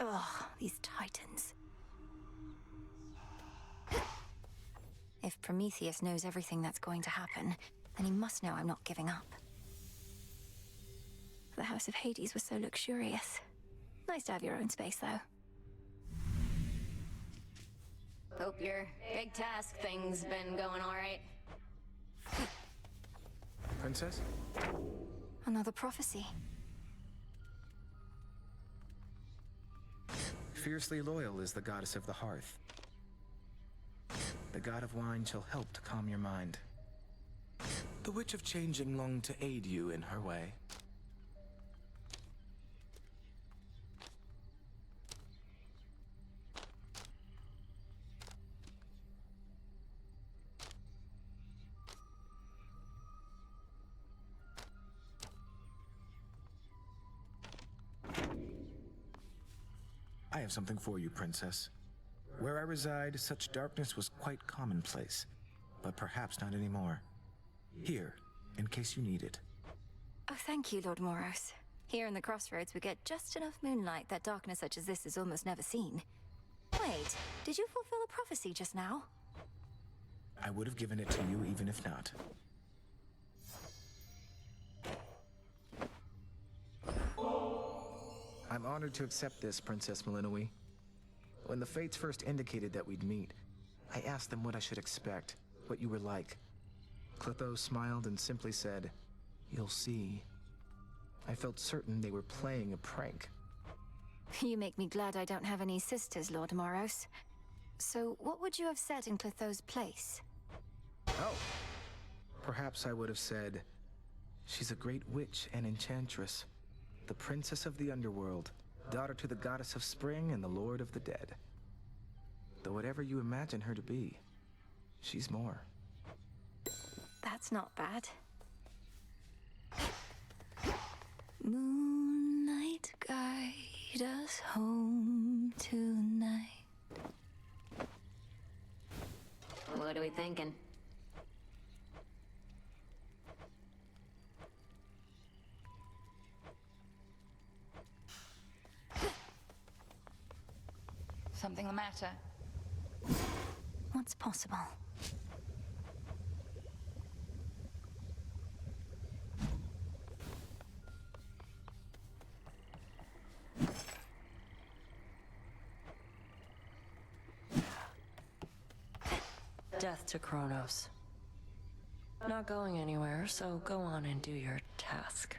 Ugh, these titans. If Prometheus knows everything that's going to happen, then he must know I'm not giving up. The House of Hades was so luxurious. Nice to have your own space, though. Hope your big task thing's been going all right. Princess? Another prophecy. Fiercely loyal is the goddess of the hearth. The god of wine shall help to calm your mind. The witch of changing longed to aid you in her way. I have something for you, Princess. Where I reside, such darkness was quite commonplace, but perhaps not anymore. Here, in case you need it. Oh, thank you, Lord Moros. Here in the Crossroads, we get just enough moonlight that darkness such as this is almost never seen. Wait, did you fulfill a prophecy just now? I would have given it to you even if not. I'm honored to accept this, Princess Malinois. When the Fates first indicated that we'd meet, I asked them what I should expect, what you were like. Clotho smiled and simply said, "You'll see." I felt certain they were playing a prank. You make me glad I don't have any sisters, Lord Moros. So what would you have said in Clotho's place? Oh! Perhaps I would have said, "She's a great witch and enchantress, the princess of the underworld, daughter to the goddess of spring and the lord of the dead. Though whatever you imagine her to be, she's more." That's not bad. Moonlight, guide us home tonight. What are we thinking? Something the matter? What's possible? Death to Kronos. Not going anywhere, so go on and do your task.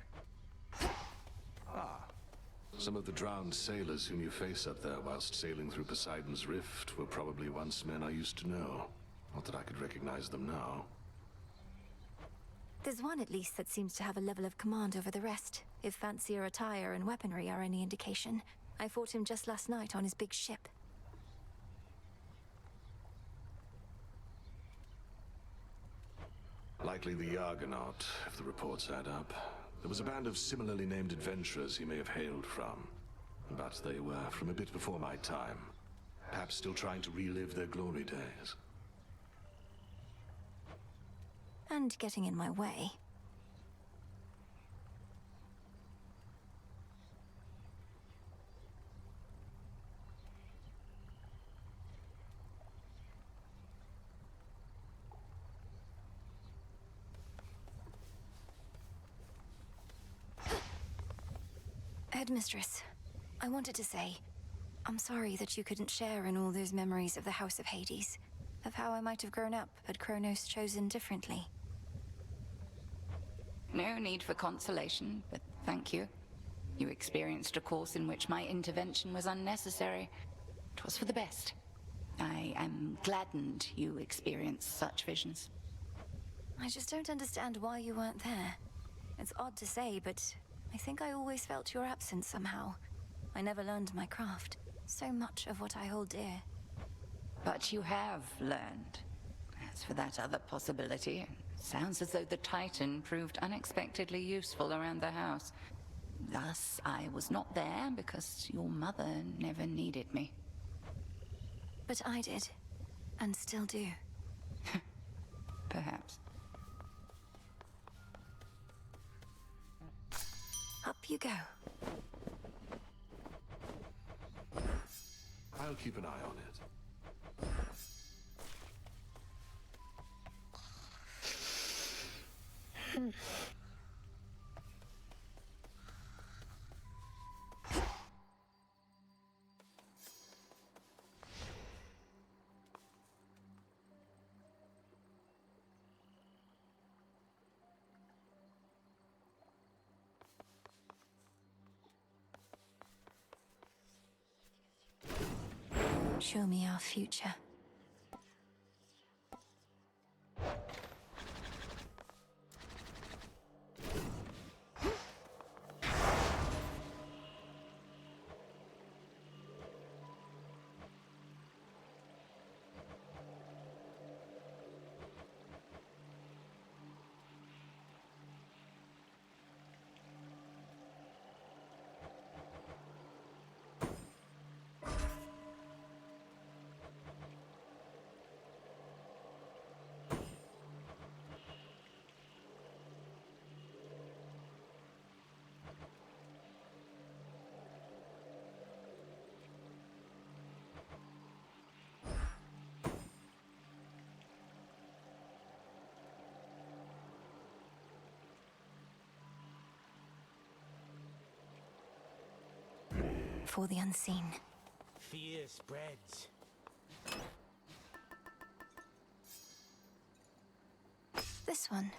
Some of the drowned sailors whom you face up there whilst sailing through Poseidon's Rift were probably once men I used to know. Not that I could recognize them now. There's one at least that seems to have a level of command over the rest, if fancier attire and weaponry are any indication. I fought him just last night on his big ship. Likely the Argonaut, if the reports add up. There was a band of similarly named adventurers he may have hailed from, but they were from a bit before my time. Perhaps still trying to relive their glory days. And getting in my way. Headmistress, I wanted to say, I'm sorry that you couldn't share in all those memories of the House of Hades, of how I might have grown up had Kronos chosen differently. No need for consolation, but thank you. You experienced a course in which my intervention was unnecessary. It was for the best. I am gladdened you experienced such visions. I just don't understand why you weren't there. It's odd to say, but I think I always felt your absence somehow. I never learned my craft. So much of what I hold dear. But you have learned. As for that other possibility, it sounds as though the Titan proved unexpectedly useful around the house. Thus, I was not there because your mother never needed me. But I did, and still do. Perhaps. Up you go. I'll keep an eye on it. Show me our future. For the unseen. Fear spreads. This one.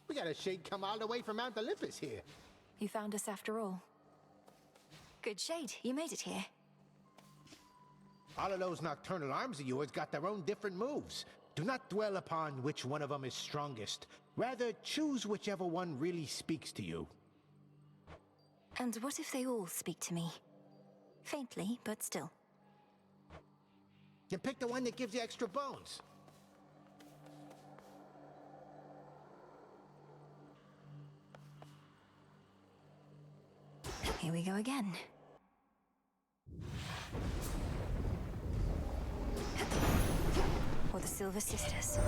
We got a shade come all the way from Mount Olympus here. You found us after all. Good shade, you made it here. All of those nocturnal arms of yours got their own different moves. Do not dwell upon which one of them is strongest. Rather, choose whichever one really speaks to you. And what if they all speak to me? Faintly, but still. Then pick the one that gives you extra bones. Here we go again. Or the Silver Sisters.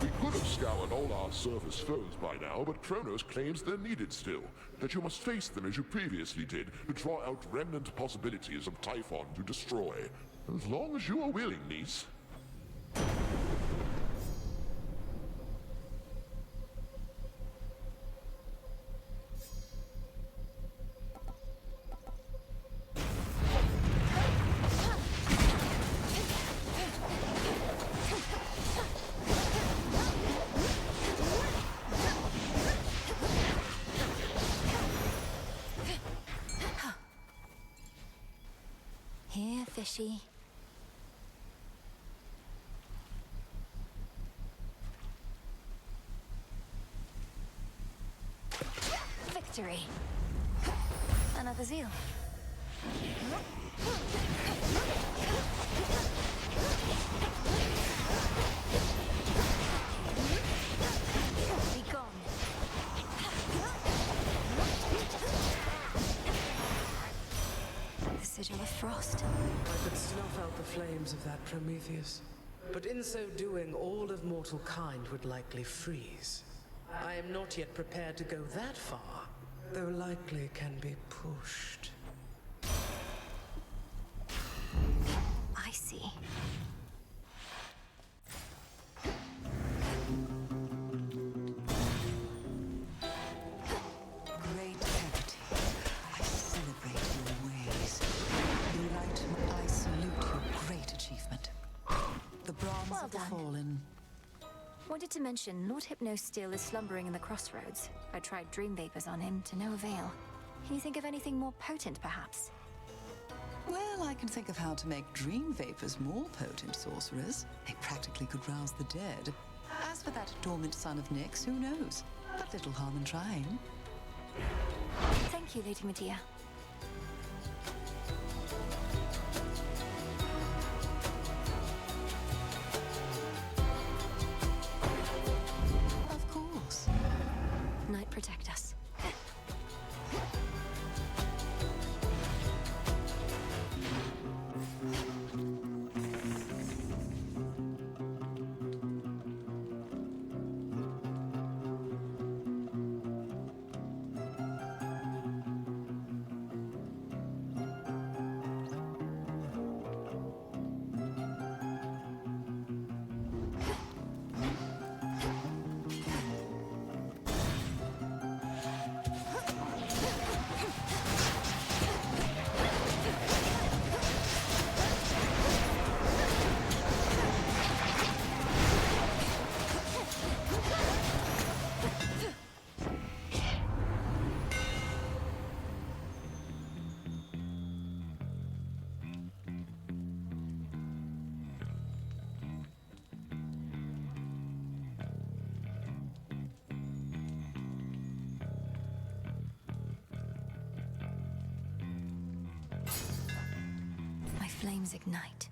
We could have scoured all our surface foes by now, but Kronos claims they're needed still. That you must face them as you previously did, to draw out remnant possibilities of Typhon to destroy. As long as you are willing, niece. Here, fishy. Victory. Another zeal. Be gone. The sigil of frost. I could snuff out the flames of that Prometheus. But in so doing, all of mortal kind would likely freeze. I am not yet prepared to go that far, though likely can be pushed. I see. Great Hecate, I celebrate your ways. Enlightenment, I salute your great achievement. The bronze Well of the done. fallen. Wanted to mention, Lord Hypno still is slumbering in the crossroads. I tried dream vapors on him to no avail. Can you think of anything more potent, perhaps? Well, I can think of how to make dream vapors more potent, sorcerers. They practically could rouse the dead. As for that dormant son of Nyx, who knows? But little harm in trying. Thank you, Lady Medea. Of course. Night protect us. flames ignite.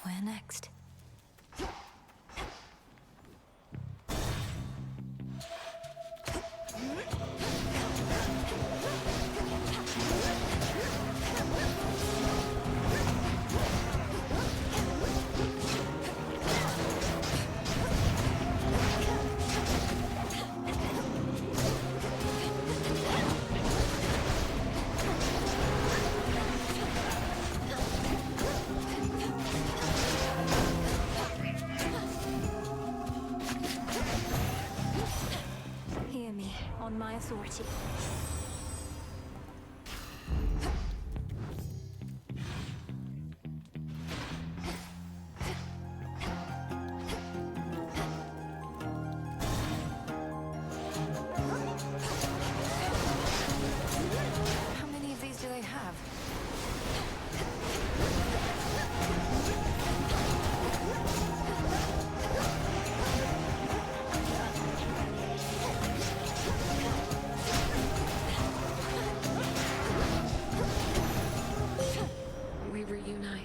Where next? Hear me, on my authority. How many of these do they have? We reunite.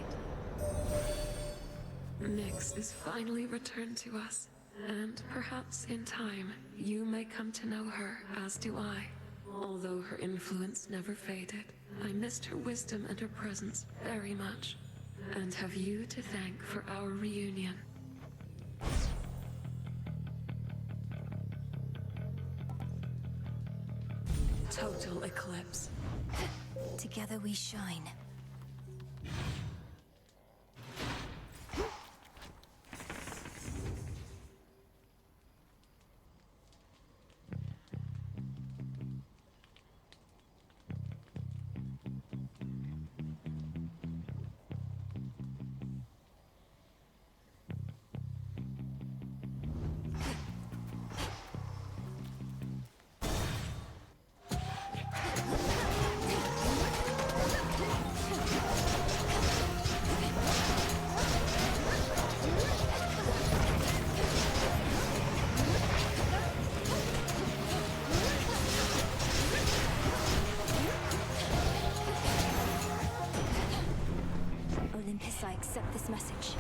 Nyx is finally returned to us, and perhaps in time, you may come to know her, as do I. Although her influence never faded, I missed her wisdom and her presence very much, and have you to thank for our reunion. Total eclipse. Together we shine. Olympus, I accept this message.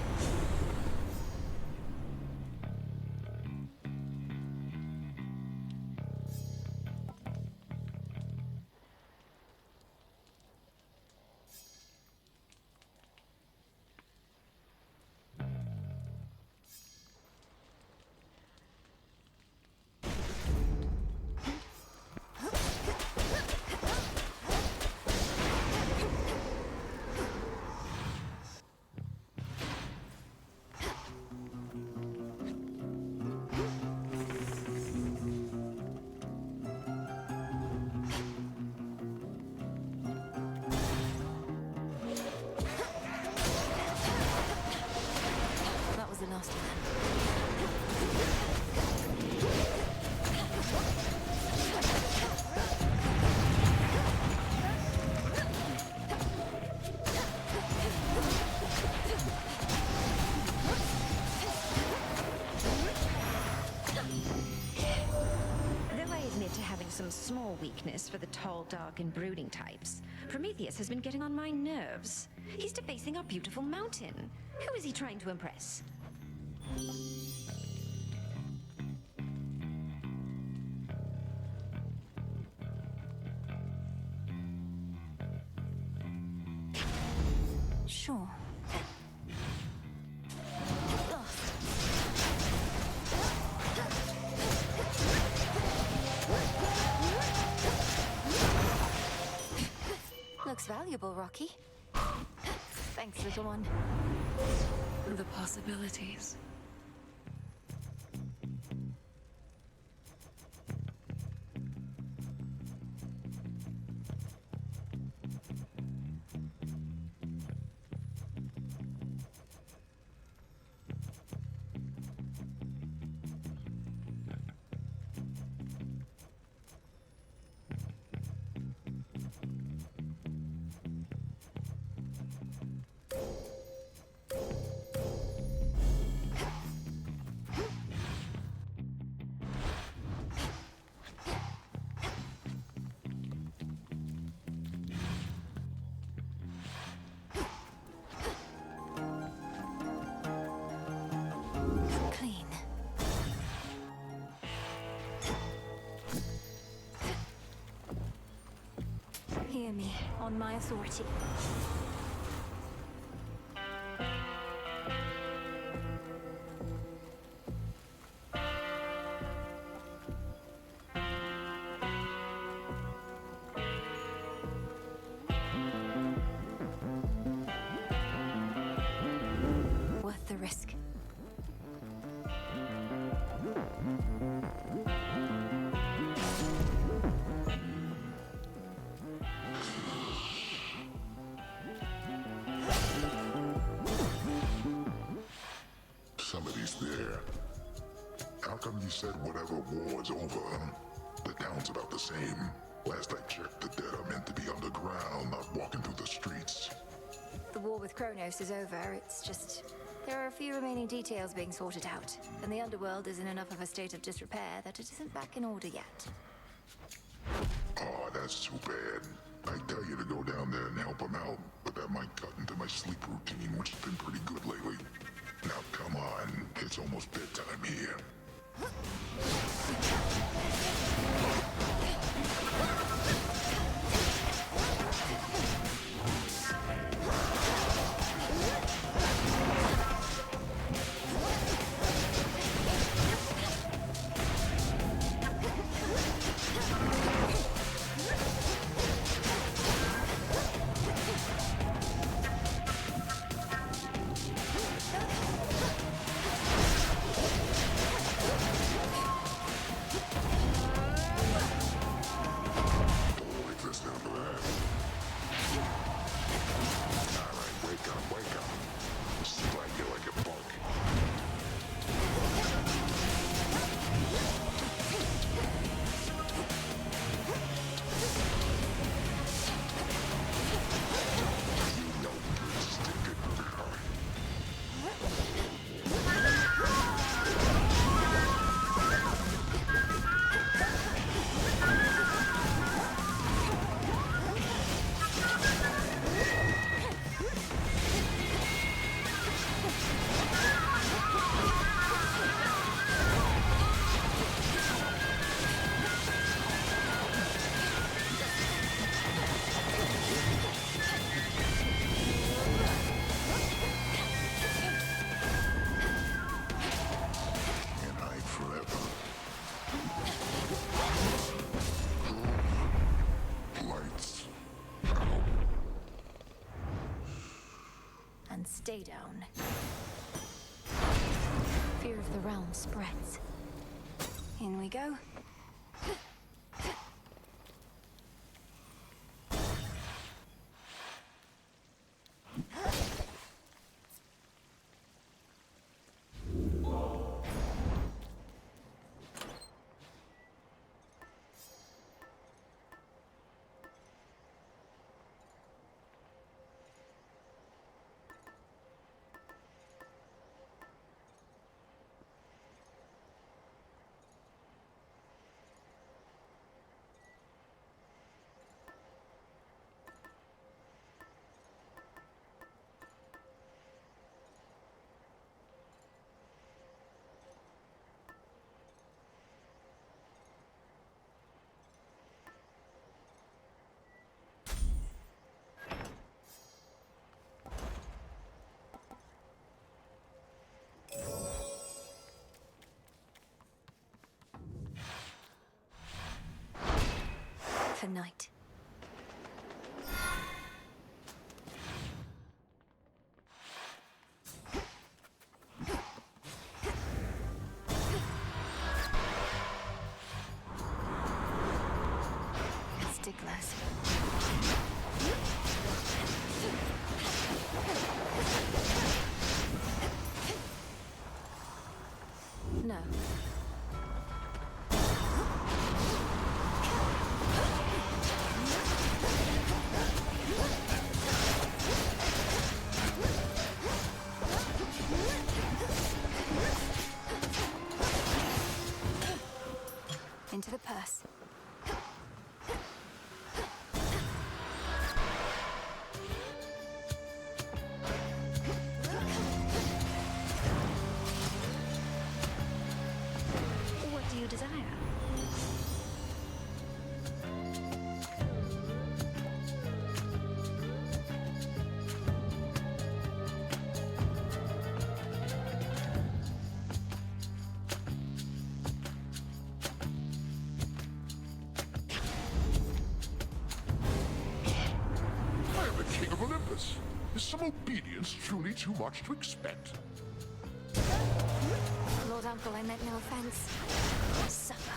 That was the last one. Though I admit to having some small weakness for the tall, dark, and brooding types, Prometheus has been getting on my nerves. He's defacing our beautiful mountain. Who is he trying to impress? Sure. Looks valuable, Rocky. Thanks, little one. The possibilities. near me, on my authority. Worth the risk. Somebody's there. How come you said whatever war is over? The town's about the same. Last I checked, the dead are meant to be underground, not walking through the streets. The war with Kronos is over. It's just... there are a few remaining details being sorted out, and the underworld is in enough of a state of disrepair that it isn't back in order yet. Oh, that's too bad. I tell you to go down there and help them out, but that might cut into my sleep routine, which has been pretty good lately. Now come on, it's almost bedtime here. Stay down. Fear of the realm spreads. In we go. Tonight. Sticklers. No. Into the purse. What do you desire? obedience truly too much to expect? Lord Uncle, I meant no offense. Suffer.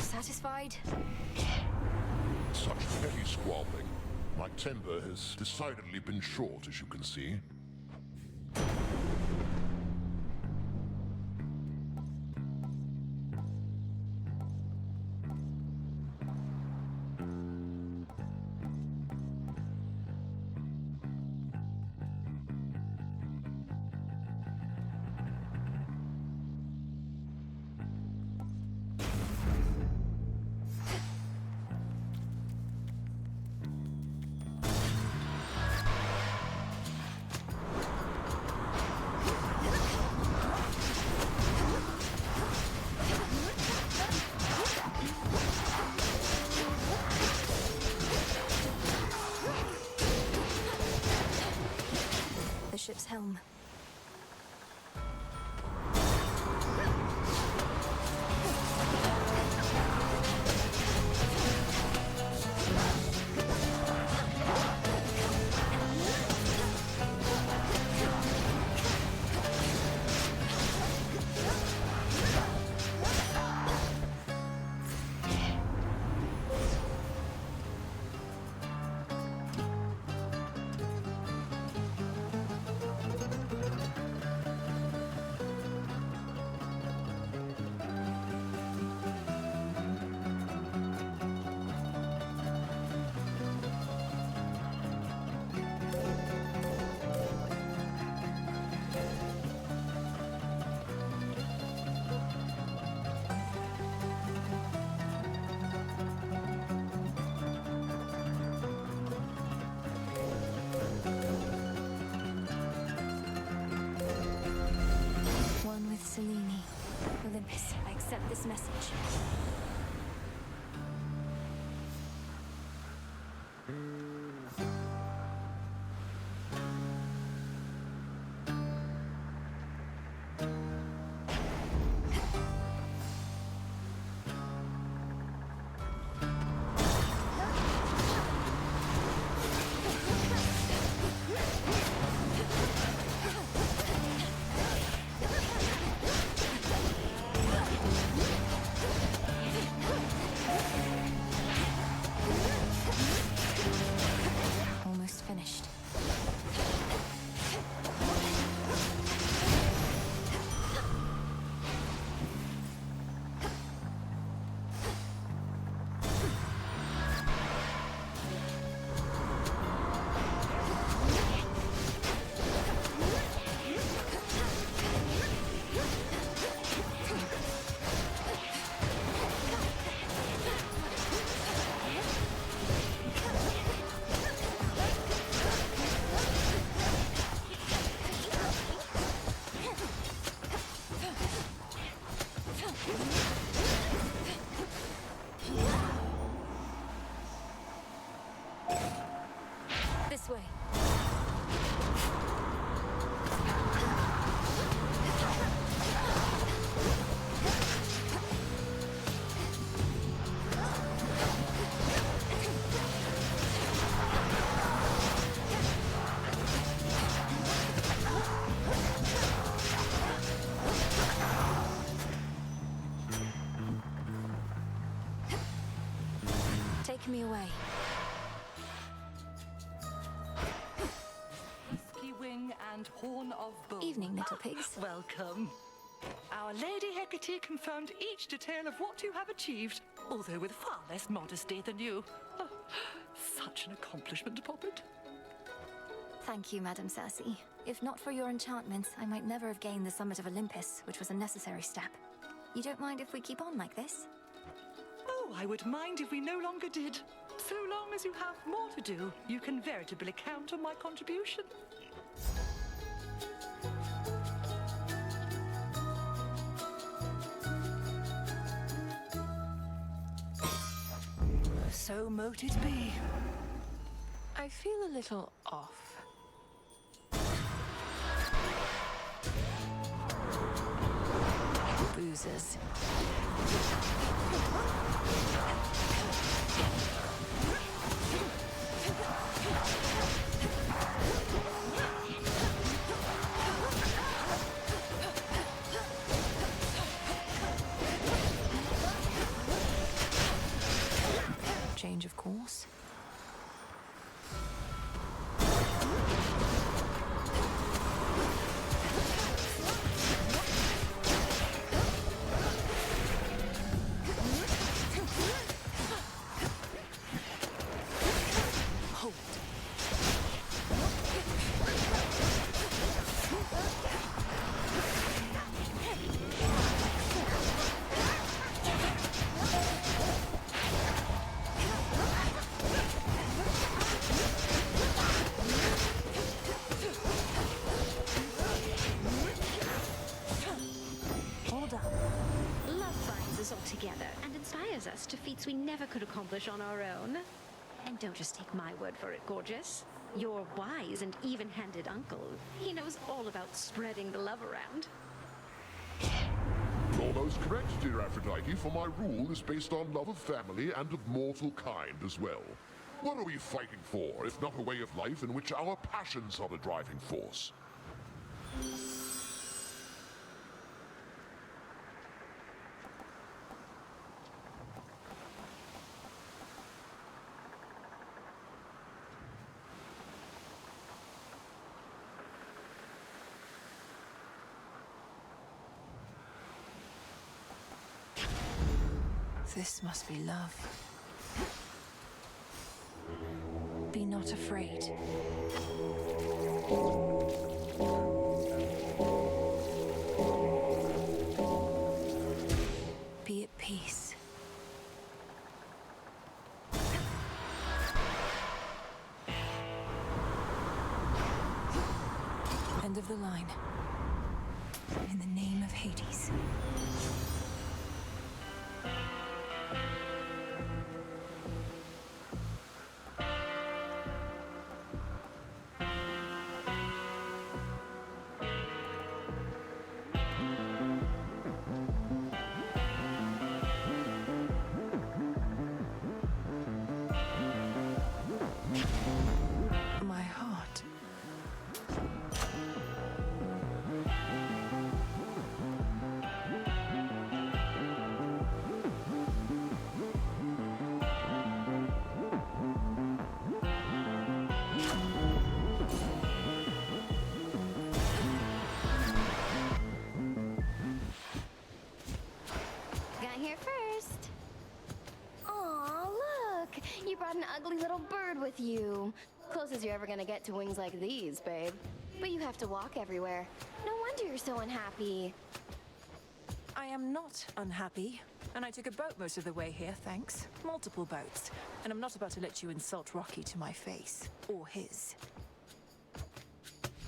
Satisfied? Such petty squabbling. My temper has decidedly been short, as you can see. The ship's helm. One with Selene. Olympus, I accept this message. Almost finished. This way. Take me away. Husky wing and horn of bull. Evening, little pigs. Welcome. Our Lady Hecate confirmed each detail of what you have achieved, although with far less modesty than you. Oh, such an accomplishment, Poppet. Thank you, Madam Circe. If not for your enchantments, I might never have gained the summit of Olympus, which was a necessary step. You don't mind if we keep on like this? Oh, I would mind if we no longer did. So long as you have more to do, you can veritably count on my contribution. So mote it be. I feel a little off. Boozes. Change of course. Together and inspires us to feats we never could accomplish on our own. And don't just take my word for it, gorgeous. Your wise and even-handed uncle, he knows all about spreading the love around. Almost correct, dear Aphrodite, for my rule is based on love of family and of mortal kind as well. What are we fighting for, if not a way of life in which our passions are the driving force? This must be love. Be not afraid. Be at peace. End of the line. In the name of Hades. My heart. Got here first. Aw, look! You brought an ugly little bird with you. Closest you're ever gonna get to wings like these, babe. But you have to walk everywhere. No wonder you're so unhappy. I am not unhappy, and I took a boat most of the way here, thanks. Multiple boats. And I'm not about to let you insult Rocky to my face. Or his.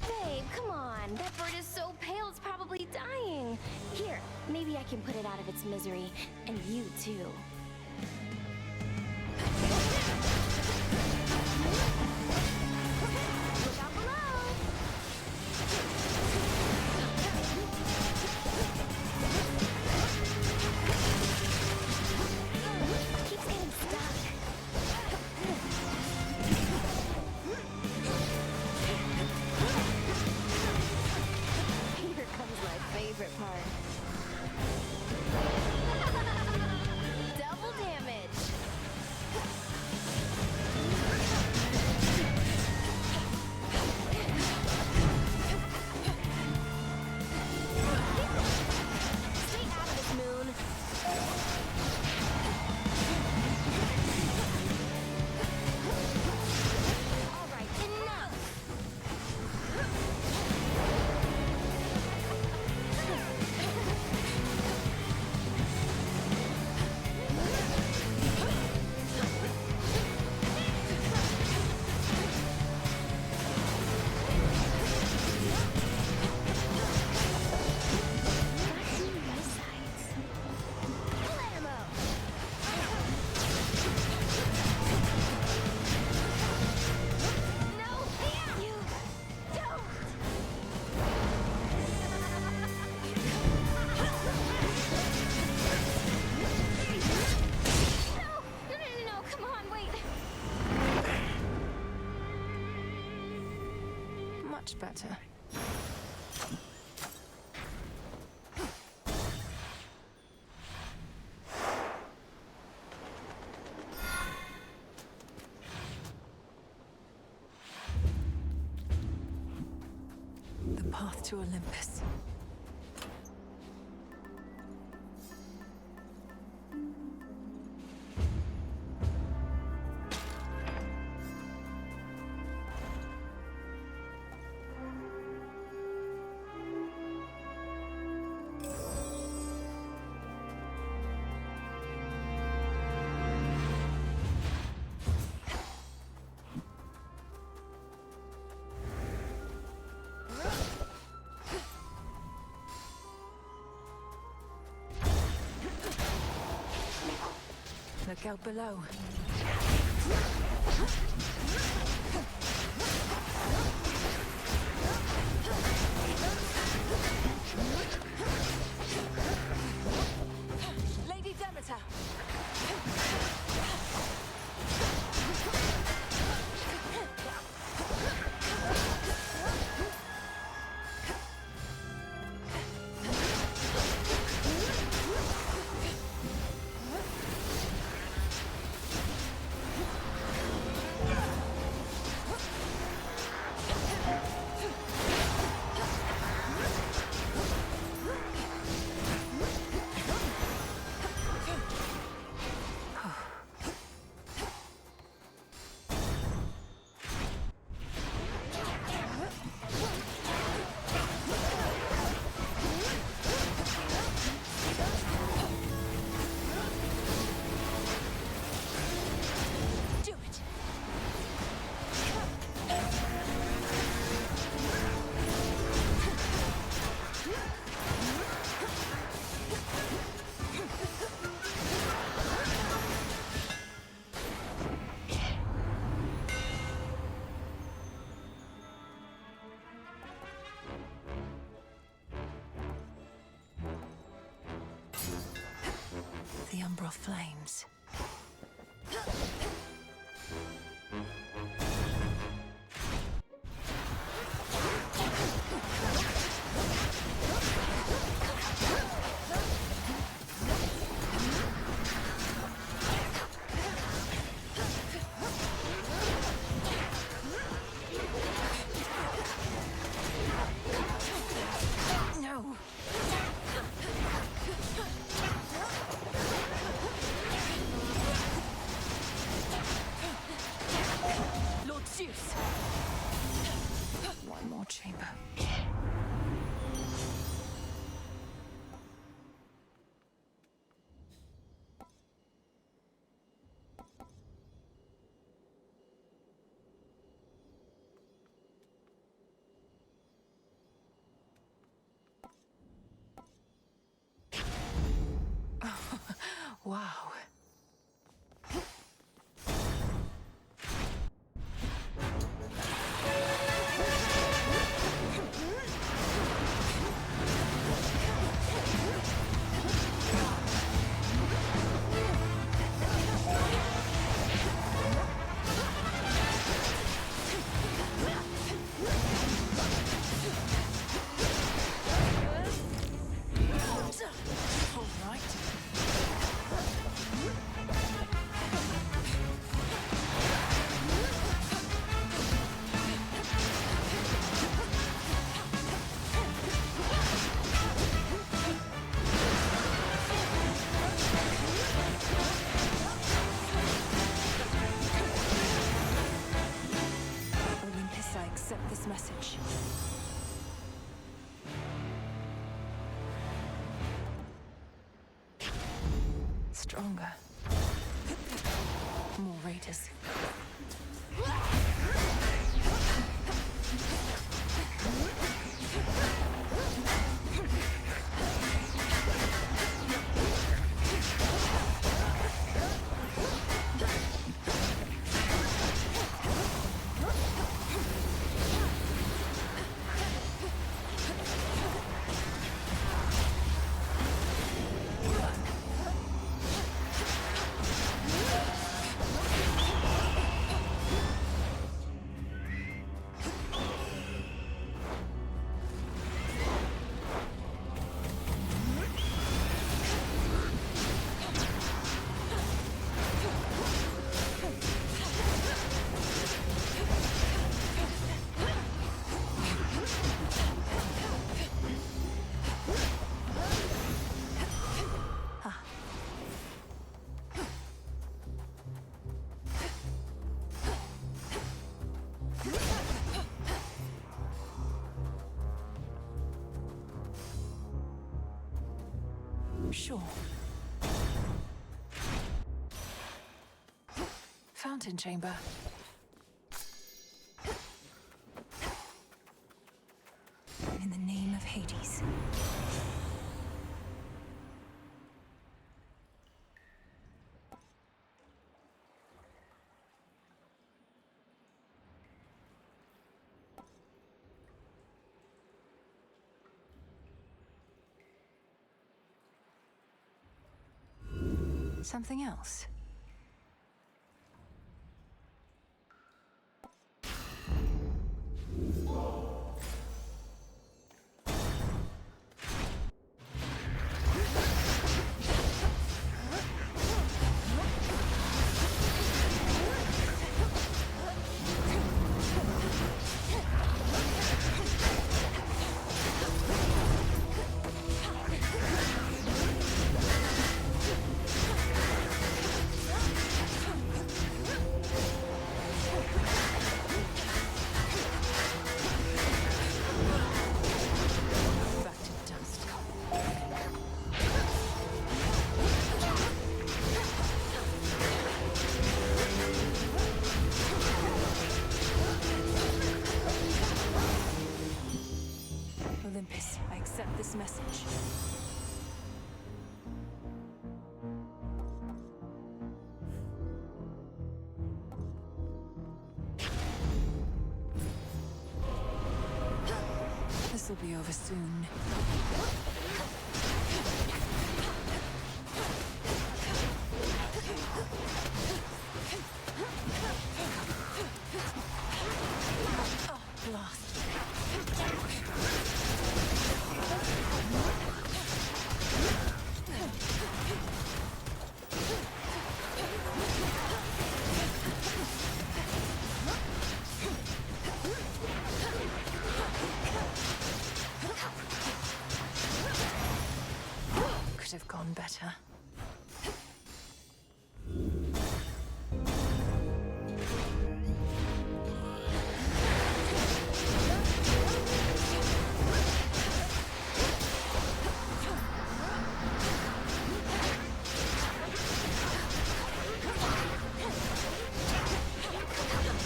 Babe, come on. That bird is so pale, it's probably dying. Here, maybe I can put it out of its misery. And you, too. Look out below! Keeps getting stuck. Here comes my favorite part. Double Much better. The path to Olympus. Look out below. Lady Demeter! The umbral flames. No! Lord Zeus! One more chamber. Wow. All right. Olympus, I accept this message. Stronger. More raiders. Sure. Fountain chamber. In the name of Hades. Something else? Olympus, I accept this message. This'll be over soon. Oh, blast. Could have gone better.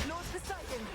Lord Poseidon!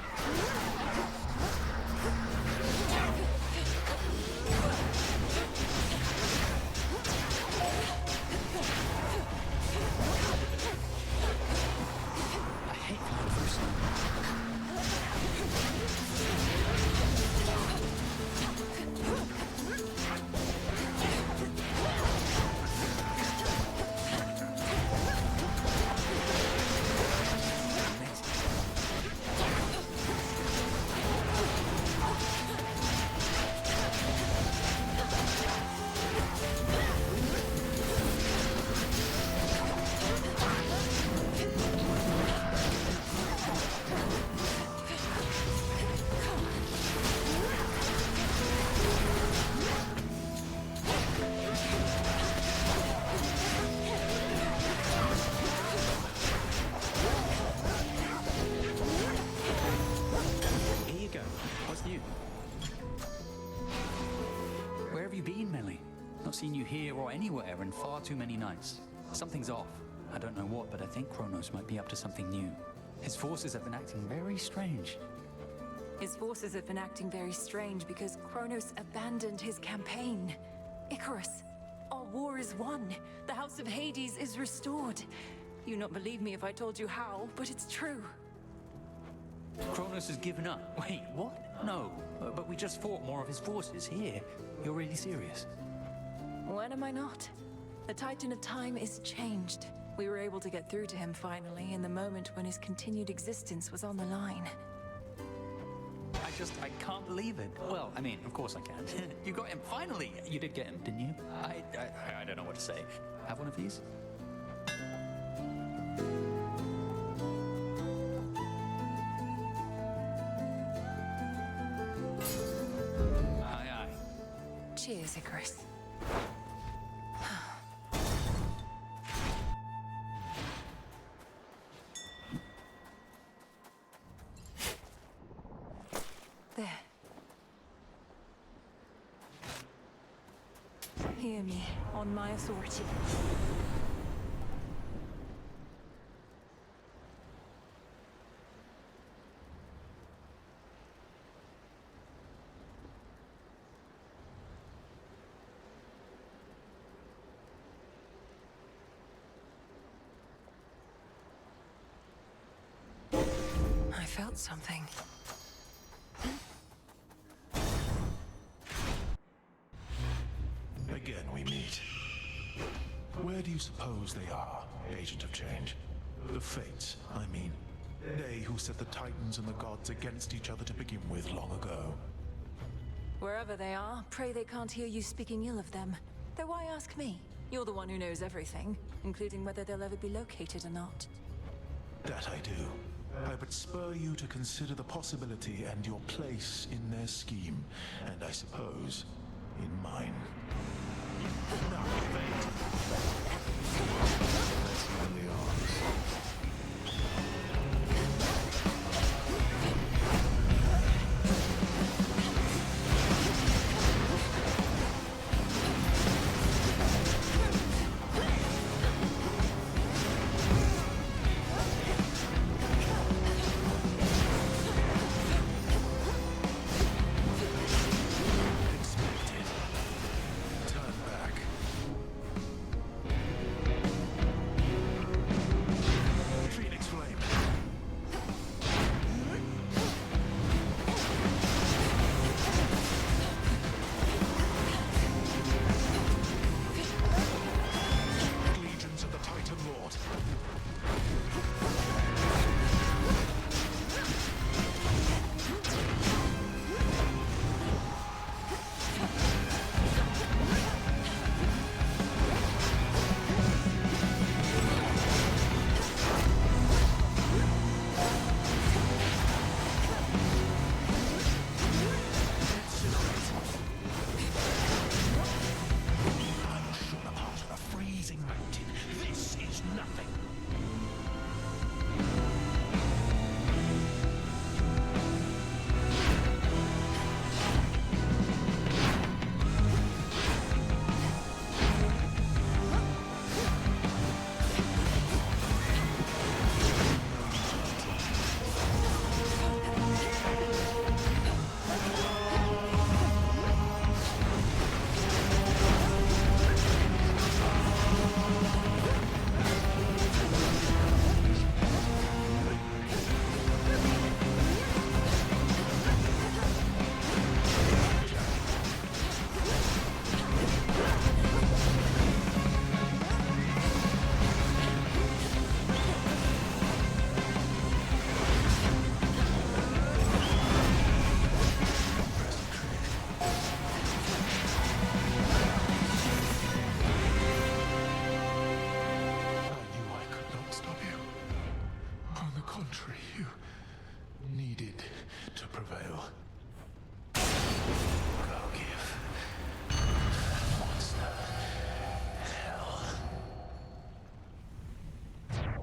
Here you go. What's new? Where have you been, Melly? Not seen you here or anywhere in far too many nights. Something's off. I don't know what, but I think Kronos might be up to something new. His forces have been acting very strange. His forces have been acting very strange because Kronos abandoned his campaign. Icarus, our war is won. The House of Hades is restored. You'd not believe me if I told you how, but it's true. Kronos has given up. Wait, what? No, but we just fought more of his forces here. You're really serious? When am I not? The Titan of Time is changed. We were able to get through to him finally in the moment when his continued existence was on the line. I can't believe it. Well, I mean, of course I can. You got him, finally! You did get him, didn't you? I don't know what to say. Have one of these? Aye, aye. Cheers, Icarus. There. Hear me, on my authority. I felt something. Again we meet. Where do you suppose they are, Agent of Change? The Fates, I mean. They who set the Titans and the gods against each other to begin with long ago. Wherever they are, pray they can't hear you speaking ill of them. Though why ask me? You're the one who knows everything, including whether they'll ever be located or not. That I do. I but spur you to consider the possibility and your place in their scheme, and I suppose, in mine. Now, evade! Let's land the arms.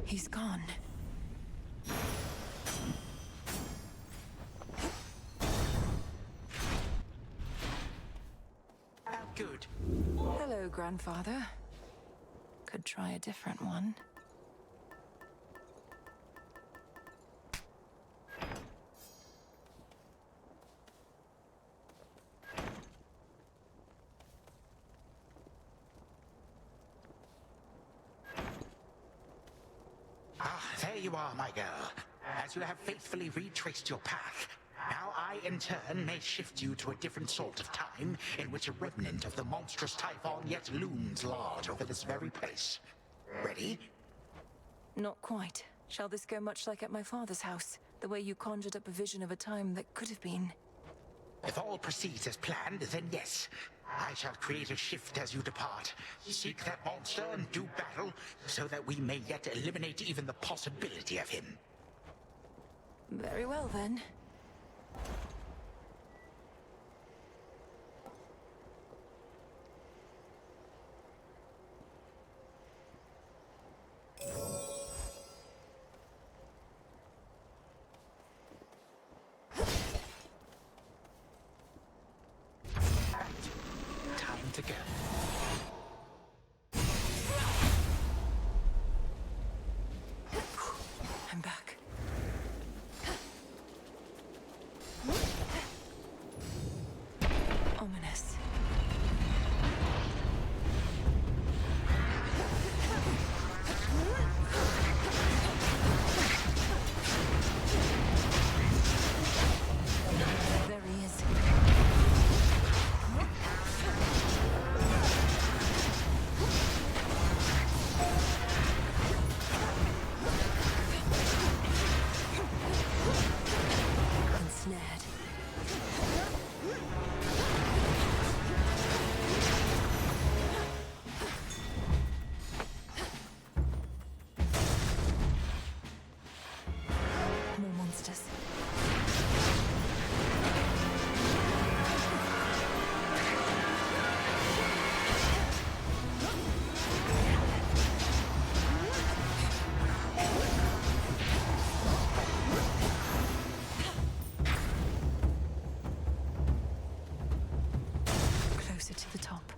He's gone. Good. Hello, Grandfather. Could try a different one. There you are, my girl. As you have faithfully retraced your path, now I, in turn, may shift you to a different sort of time in which a remnant of the monstrous Typhon yet looms large over this very place. Ready? Not quite. Shall this go much like at my father's house? The way you conjured up a vision of a time that could have been? If all proceeds as planned, then yes. I shall create a shift as you depart. Seek that monster and do battle, so that we may yet eliminate even the possibility of him. Very well, then. Time to go. closer to the top.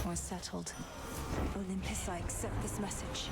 We're settled. Olympus, I accept this message.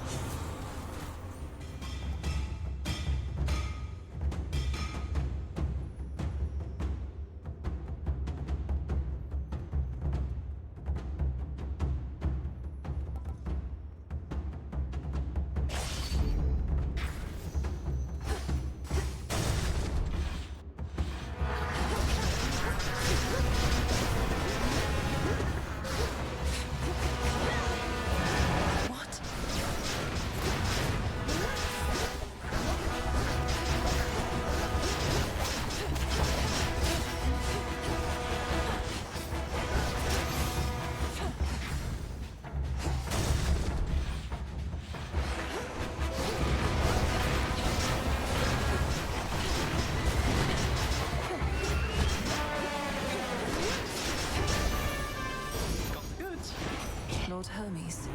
Lord Hermes.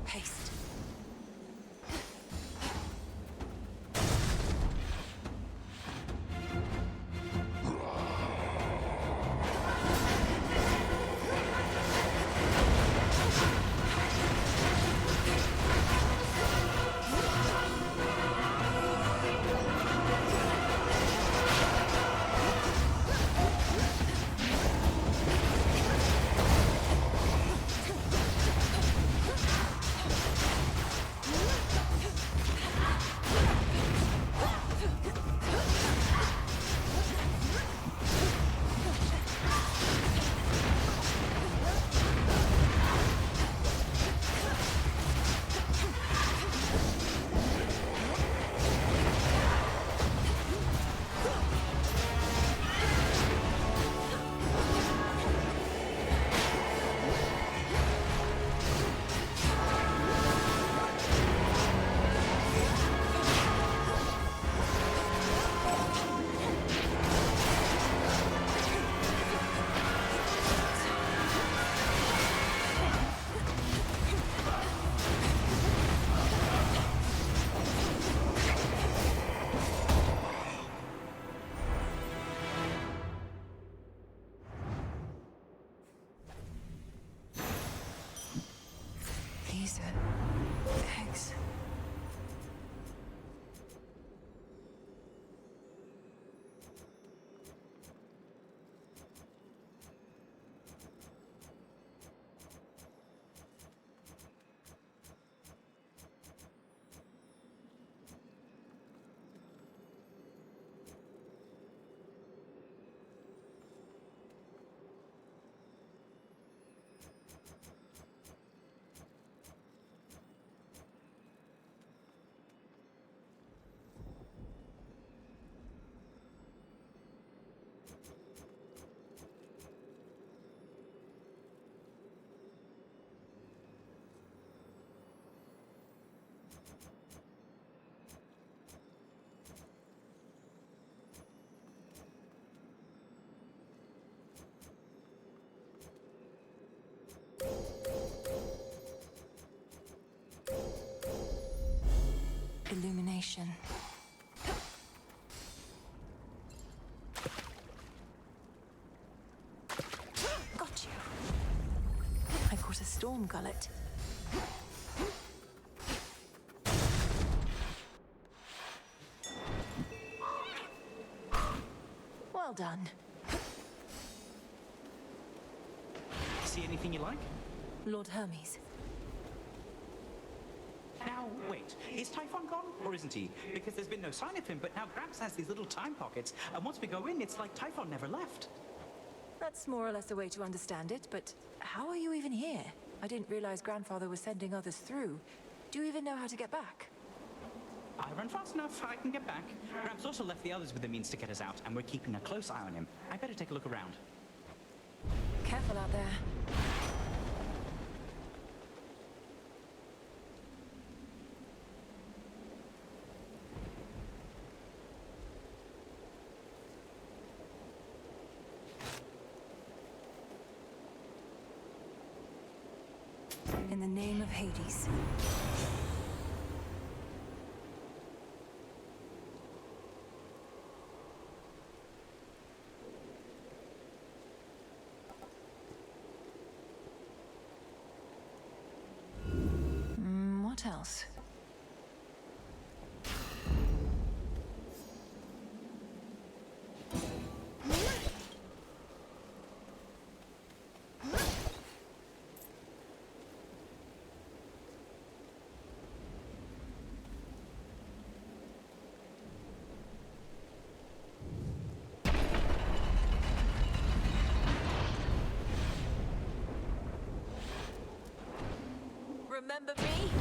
Haste. These are eggs. illumination. Got you. I caught a storm gullet. Well done. See anything you like? Lord Hermes. Now, wait. Is Typhon gone, or isn't he? Because there's been no sign of him, but now Gramps has these little time pockets, and once we go in, it's like Typhon never left. That's more or less a way to understand it, but how are you even here? I didn't realize Grandfather was sending others through. Do you even know how to get back? I run fast enough, I can get back. Gramps also left the others with the means to get us out, and we're keeping a close eye on him. I better take a look around. Careful out there. In the name of Hades. What else? Remember me?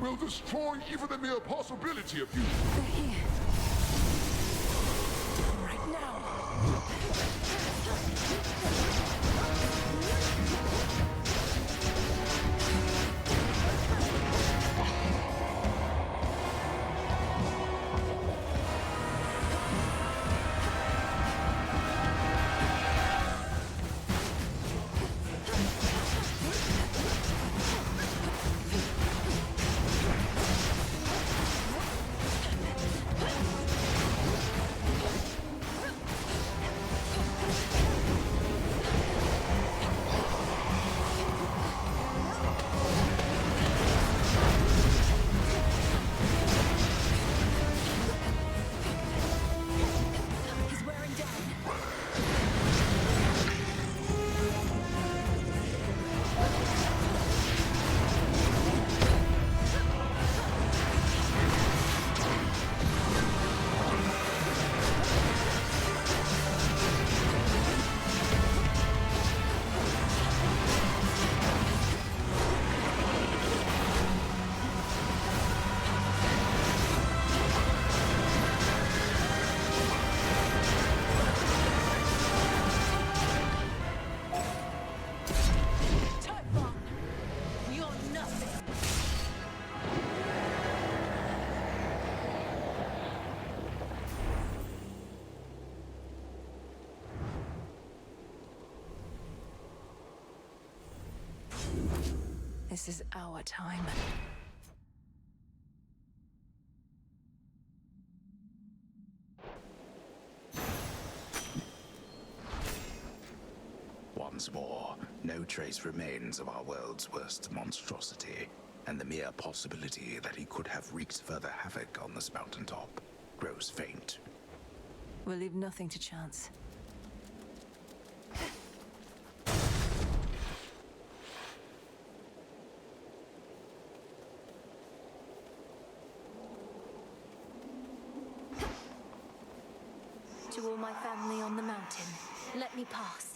Will destroy even the mere possibility of you. They're here. Right now. This is our time. What once more, no trace remains of our world's worst monstrosity, and the mere possibility that he could have wreaked further havoc on this mountaintop grows faint. We'll leave nothing to chance. To all my family on the mountain, let me pass.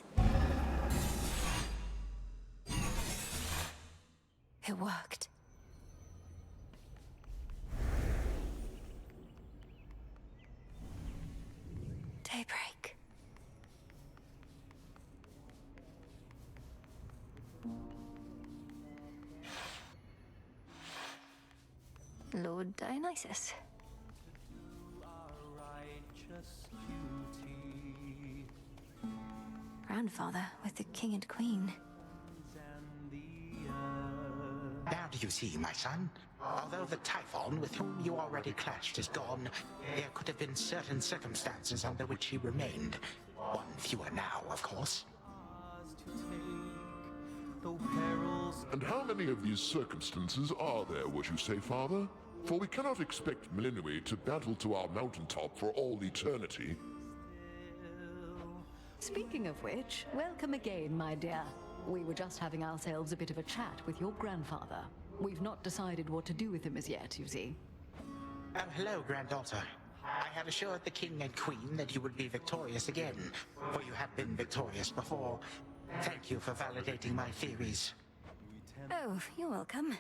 It worked. Daybreak. Lord Dionysus. Grandfather with the king and queen. Now do you see, my son? Although the Typhon with whom you already clashed is gone, there could have been certain circumstances under which he remained. One fewer now, of course. And how many of these circumstances are there, would you say, Father? For we cannot expect Melinue to battle to our mountaintop for all eternity. Speaking of which, welcome again, my dear. We were just having ourselves a bit of a chat with your grandfather. We've not decided what to do with him as yet, you see. Oh, hello, granddaughter. I had assured the king and queen that you would be victorious again, for you have been victorious before. Thank you for validating my theories. Oh, you're welcome.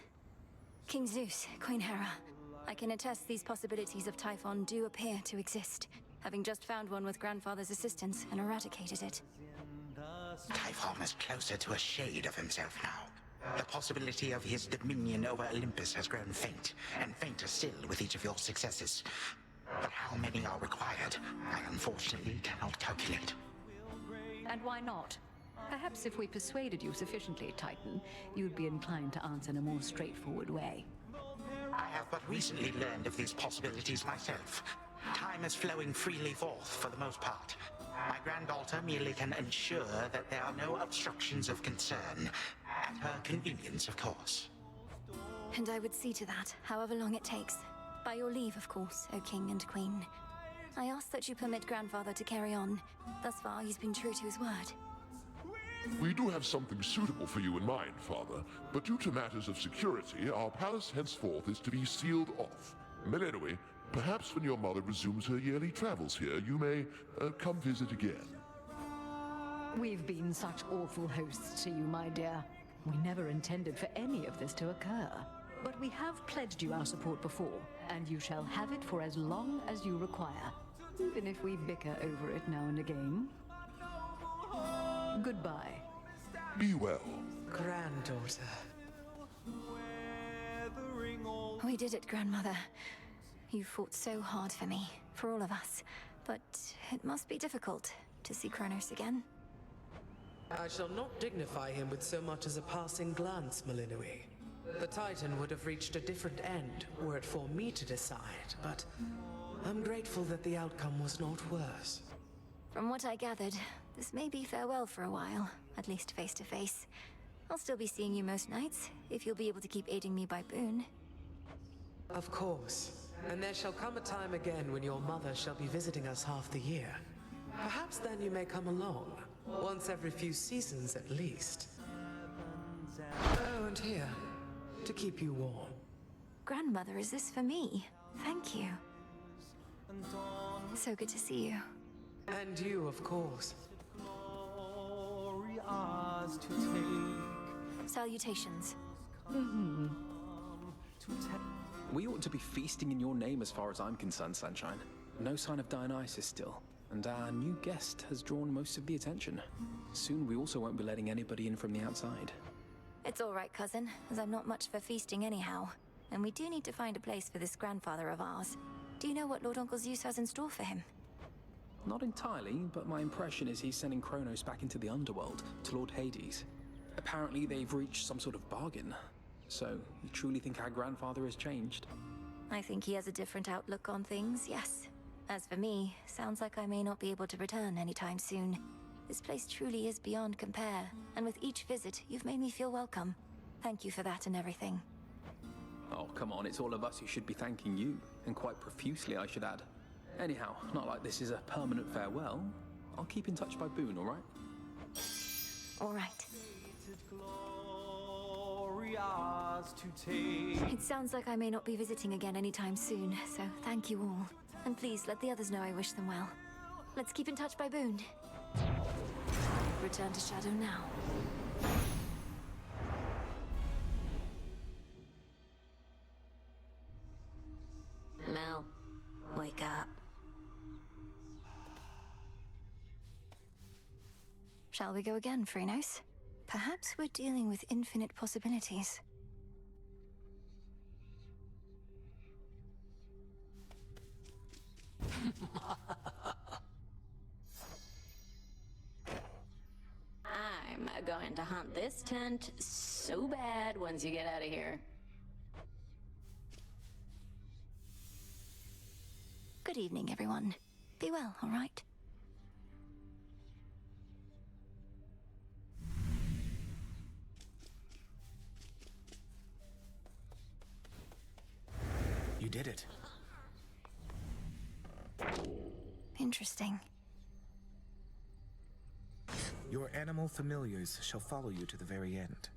King Zeus, Queen Hera. I can attest these possibilities of Typhon do appear to exist, having just found one with Grandfather's assistance and eradicated it. Typhon is closer to a shade of himself now. The possibility of his dominion over Olympus has grown faint, and fainter still with each of your successes. But how many are required, I unfortunately cannot calculate. And why not? Perhaps if we persuaded you sufficiently, Titan, you'd be inclined to answer in a more straightforward way. I have but recently learned of these possibilities myself. Time is flowing freely forth for the most part. My granddaughter merely can ensure that there are no obstructions of concern. At her convenience, of course. And I would see to that, however long it takes. By your leave, of course, O King and Queen. I ask that you permit Grandfather to carry on. Thus far, he's been true to his word. We do have something suitable for you in mind, Father, but due to matters of security, our palace henceforth is to be sealed off. Melinue, perhaps when your mother resumes her yearly travels here, you may come visit again. We've been such awful hosts to you, my dear. We never intended for any of this to occur. But we have pledged you our support before, and you shall have it for as long as you require, even if we bicker over it now and again. Goodbye. Be well. Granddaughter. We did it, Grandmother. You fought so hard for me, for all of us. But it must be difficult to see Kronos again. I shall not dignify him with so much as a passing glance, Melinue. The Titan would have reached a different end were it for me to decide, but I'm grateful that the outcome was not worse. From what I gathered, this may be farewell for a while, at least face to face. I'll still be seeing you most nights, if you'll be able to keep aiding me by boon. Of course. And there shall come a time again when your mother shall be visiting us half the year. Perhaps then you may come along, once every few seasons at least. Oh, and here, to keep you warm. Grandmother, is this for me? Thank you. So good to see you. And you, of course. Salutations. We ought to be feasting in your name as far as I'm concerned, Sunshine. No sign of Dionysus still, and our new guest has drawn most of the attention. Soon we also won't be letting anybody in from the outside. It's all right, cousin, as I'm not much for feasting anyhow. And we do need to find a place for this grandfather of ours. Do you know what Lord Uncle Zeus has in store for him? Not entirely, but my impression is he's sending Kronos back into the underworld, to Lord Hades. Apparently they've reached some sort of bargain. So, you truly think our grandfather has changed? I think he has a different outlook on things, yes. As for me, sounds like I may not be able to return anytime soon. This place truly is beyond compare, and with each visit, you've made me feel welcome. Thank you for that and everything. Oh, come on, it's all of us who should be thanking you, and quite profusely, I should add. Anyhow, not like this is a permanent farewell. I'll keep in touch by Boone, all right? All right. It sounds like I may not be visiting again anytime soon, so thank you all. And please let the others know I wish them well. Let's keep in touch by Boone. Return to Shadow now. Mel, wake up. Shall we go again, Phrenos? Perhaps we're dealing with infinite possibilities. I'm going to hunt this tent so bad once you get out of here. Good evening, everyone. Be well, all right? You did it. Interesting. Your animal familiars shall follow you to the very end.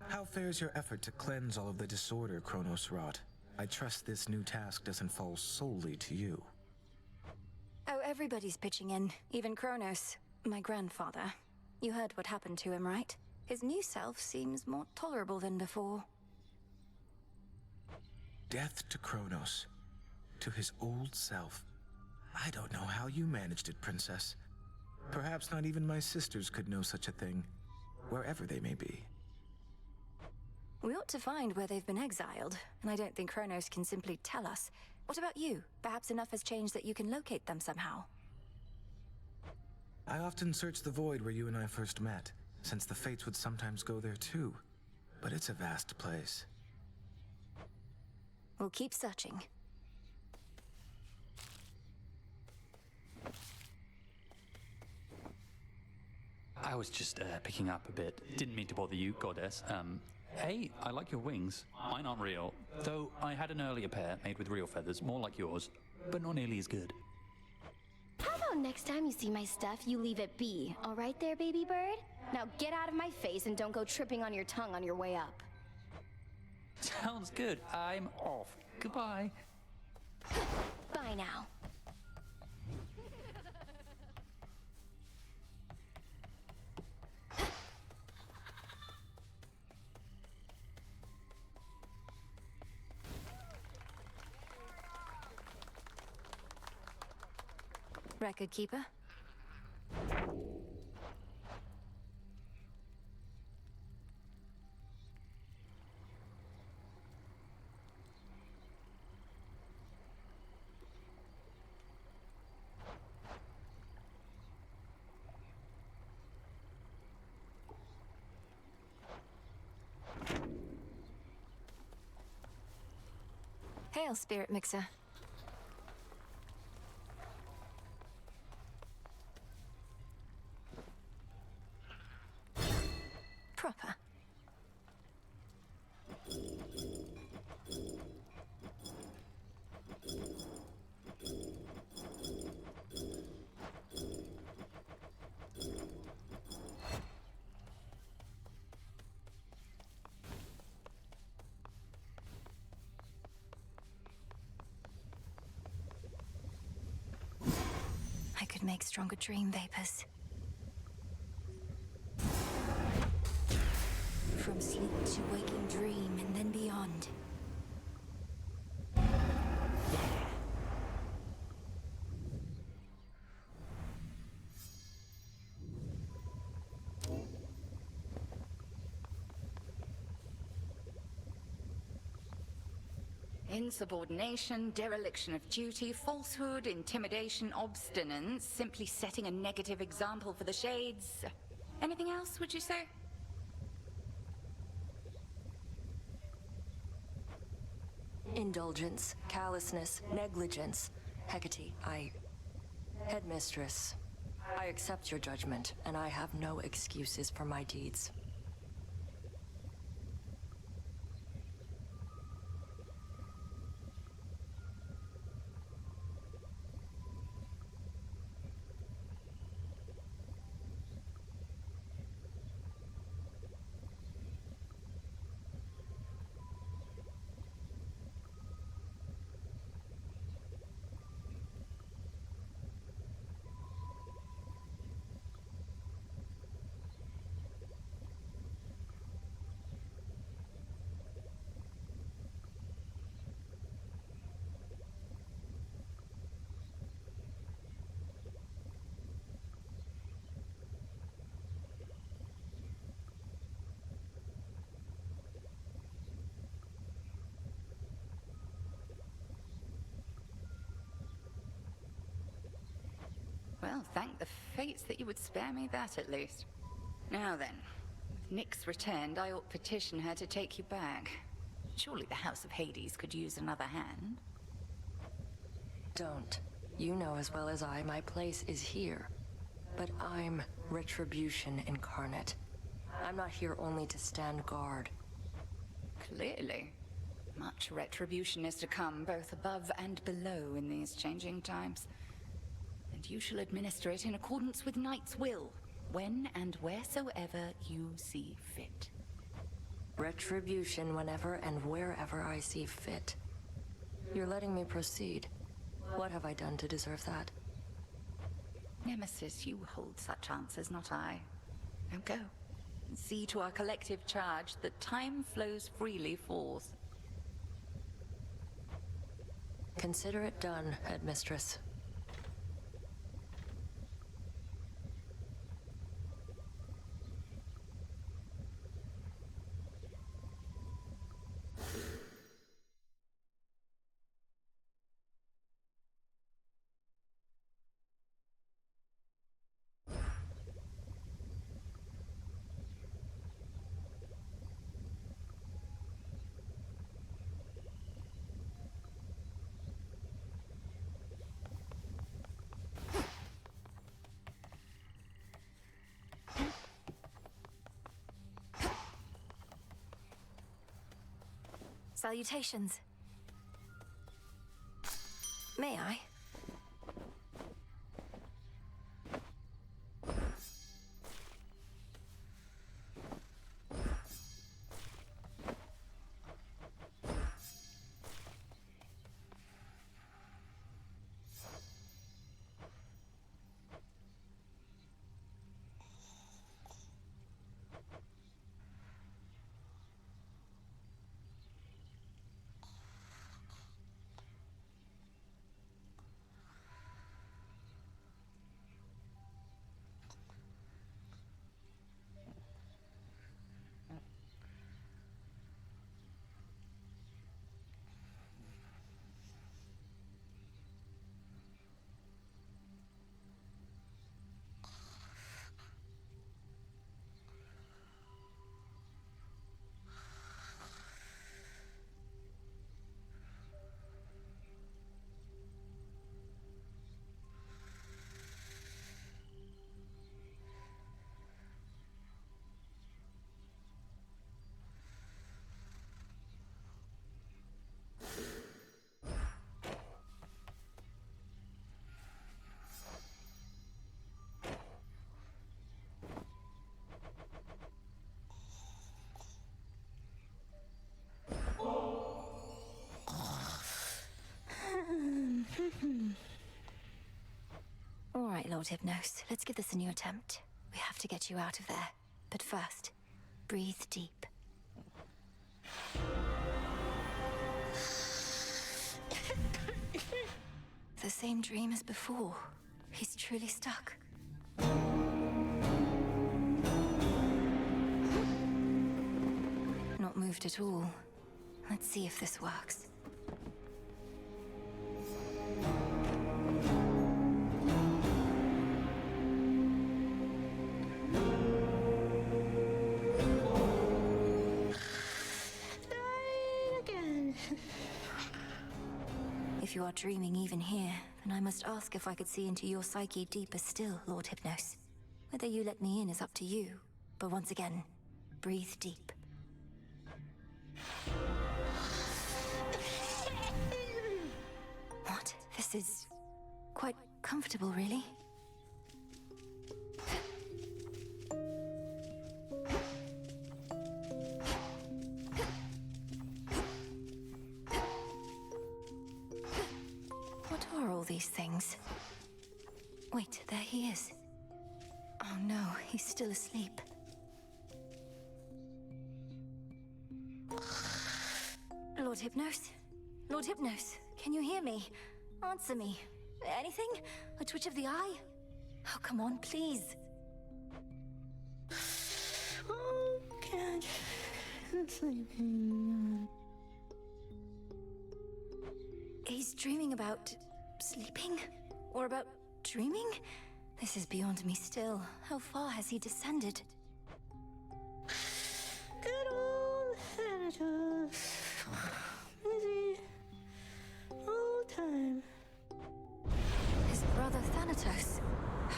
How fares your effort to cleanse all of the disorder Kronos wrought? I trust this new task doesn't fall solely to you. Oh, everybody's pitching in, even Kronos, my grandfather. You heard what happened to him, right? His new self seems more tolerable than before. Death to Kronos. To his old self. I don't know how you managed it, Princess. Perhaps not even my sisters could know such a thing, wherever they may be. We ought to find where they've been exiled, and I don't think Kronos can simply tell us. What about you? Perhaps enough has changed that you can locate them somehow. I often search the void where you and I first met, since the Fates would sometimes go there too. But it's a vast place. We'll keep searching. I was just picking up a bit. Didn't mean to bother you, Goddess. Hey, I like your wings. Mine aren't real, though I had an earlier pair made with real feathers, more like yours, but not nearly as good. How about next time you see my stuff, you leave it be, all right there, baby bird? Now get out of my face and don't go tripping on your tongue on your way up. Sounds good. I'm off. Goodbye. Bye now. Record keeper? Hail, Spirit Mixer. Proper. I could make stronger dream vapors. From sleep to waking dream and then beyond. Insubordination, dereliction of duty, falsehood, intimidation, obstinance, simply setting a negative example for the Shades. Anything else, would you say? Indulgence, callousness, negligence. Hecate, Headmistress, I accept your judgment, and I have no excuses for my deeds. Well, thank the fates that you would spare me that at least. Now then, with Nyx returned, I ought petition her to take you back. Surely the House of Hades could use another hand. Don't. You know as well as I, my place is here. But I'm retribution incarnate. I'm not here only to stand guard. Clearly. Much retribution is to come, both above and below in these changing times. And you shall administer it in accordance with Knight's will, when and wheresoever you see fit. Retribution whenever and wherever I see fit. You're letting me proceed. What have I done to deserve that? Nemesis, you hold such answers, not I. Now go. See to our collective charge that time flows freely forth. Consider it done, Headmistress. Salutations. May I? All right, Lord Hypnos, let's give this a new attempt. We have to get you out of there. But first, breathe deep. The same dream as before. He's truly stuck. Not moved at all. Let's see if this works. If you are dreaming even here, then I must ask if I could see into your psyche deeper still, Lord Hypnos. Whether you let me in is up to you, but once again, breathe deep. What? This is quite comfortable, really. What are all these things? Wait, there he is. Oh no, he's still asleep. Lord Hypnos? Lord Hypnos, can you hear me? Answer me. Anything? A twitch of the eye? Oh, come on, please. Oh, God. I'm sleeping. He's dreaming about sleeping? Or about dreaming? This is beyond me still. How far has he descended? Good old Thanatos. Busy all time. His brother Thanatos.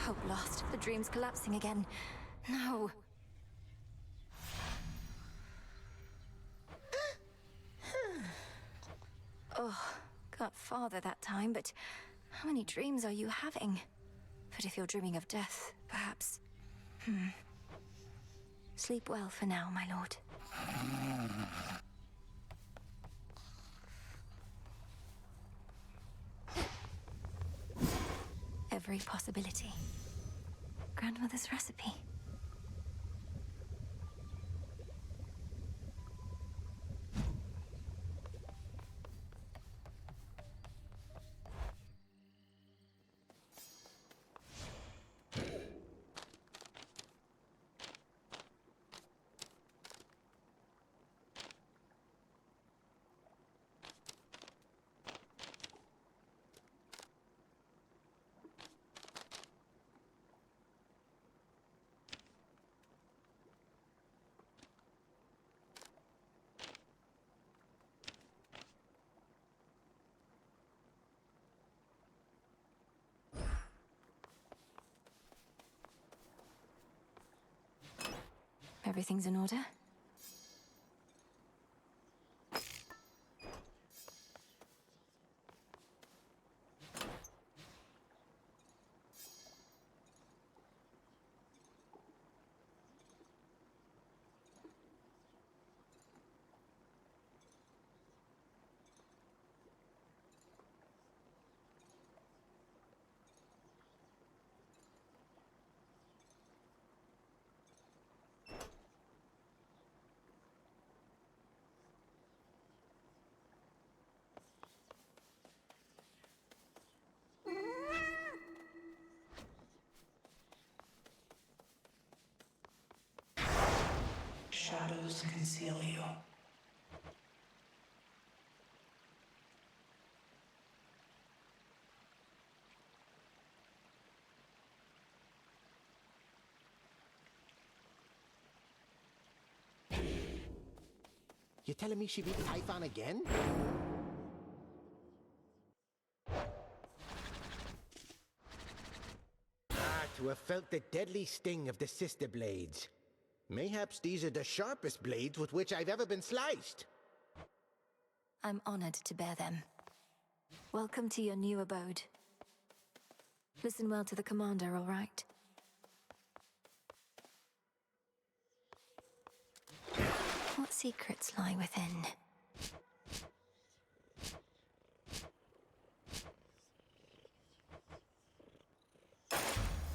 Hope lost. The dream's collapsing again. No. Oh, got farther that time, but how many dreams are you having? But if you're dreaming of death, perhaps... Sleep well for now, my lord. Every possibility. Grandmother's recipe. Everything's in order? Shadows conceal you. You telling me she beat Typhon again? To have felt the deadly sting of the sister blades. Mayhaps these are the sharpest blades with which I've ever been sliced. I'm honored to bear them. Welcome to your new abode. Listen well to the commander, all right? What secrets lie within?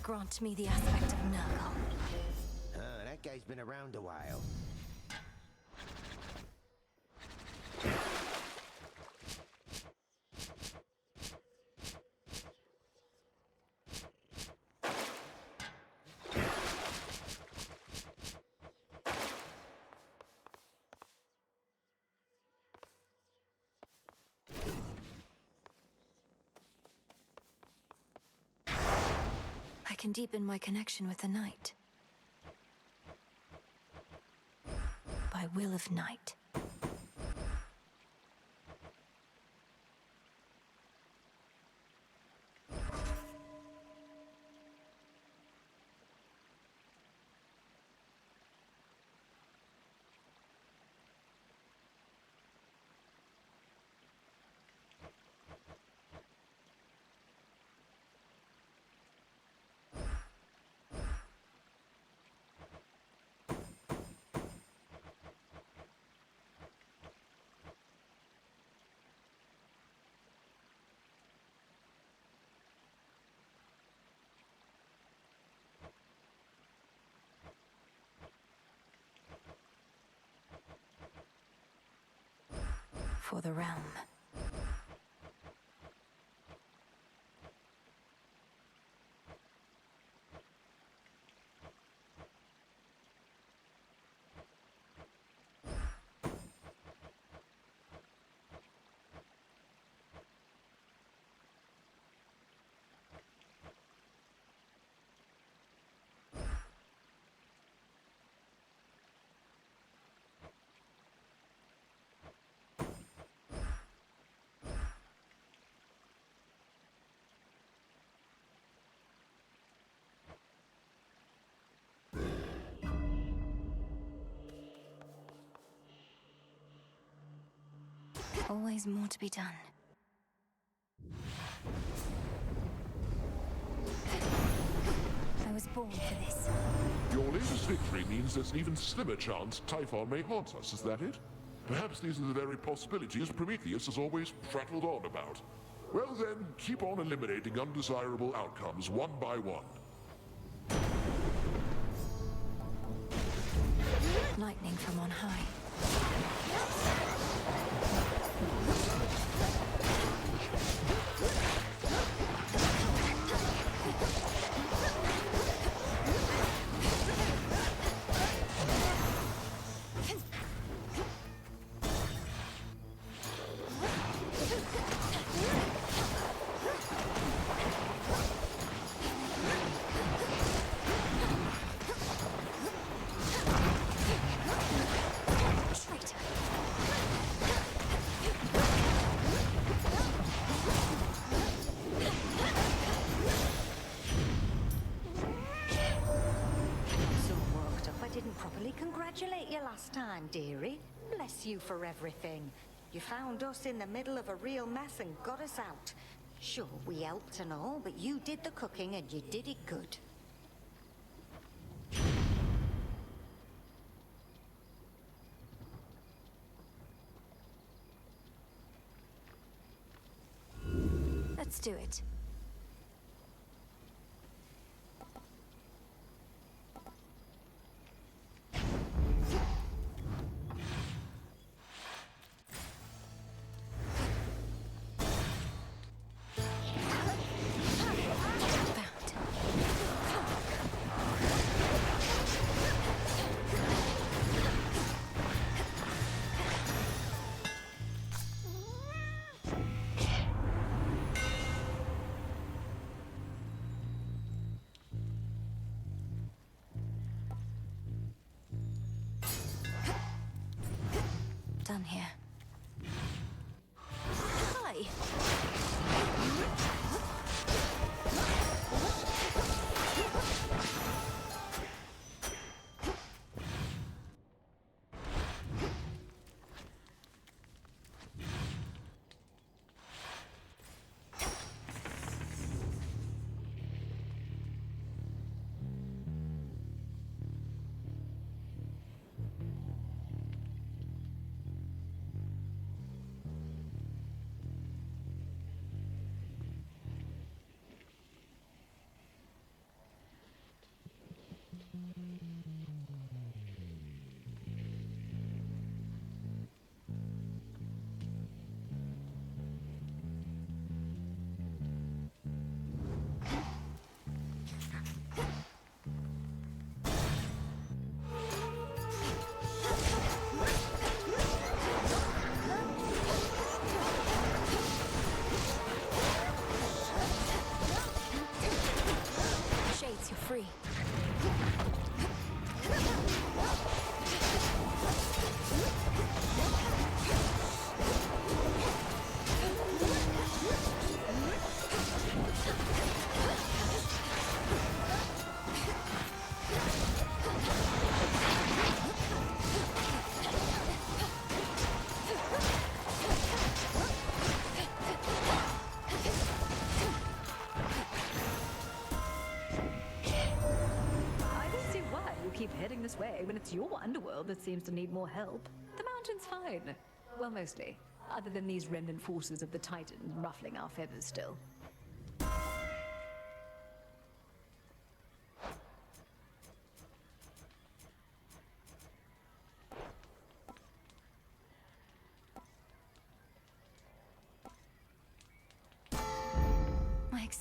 Grant me the aspect of Nurgle. That guy's been around a while. I can deepen my connection with the night. By will of night. for the realm. Always more to be done. I was born for this. Your latest victory means there's an even slimmer chance Typhon may haunt us, is that it? Perhaps these are the very possibilities Prometheus has always prattled on about. Well then, keep on eliminating undesirable outcomes one by one. Lightning from on high. Congratulate you last time, dearie. Bless you for everything. You found us in the middle of a real mess and got us out. Sure, we helped and all, but you did the cooking and you did it good. Let's do it. Done here. Hi. You're free. Keep heading this way when it's your underworld that seems to need more help. The mountain's fine. Well, mostly. Other than these remnant forces of the Titans ruffling our feathers still.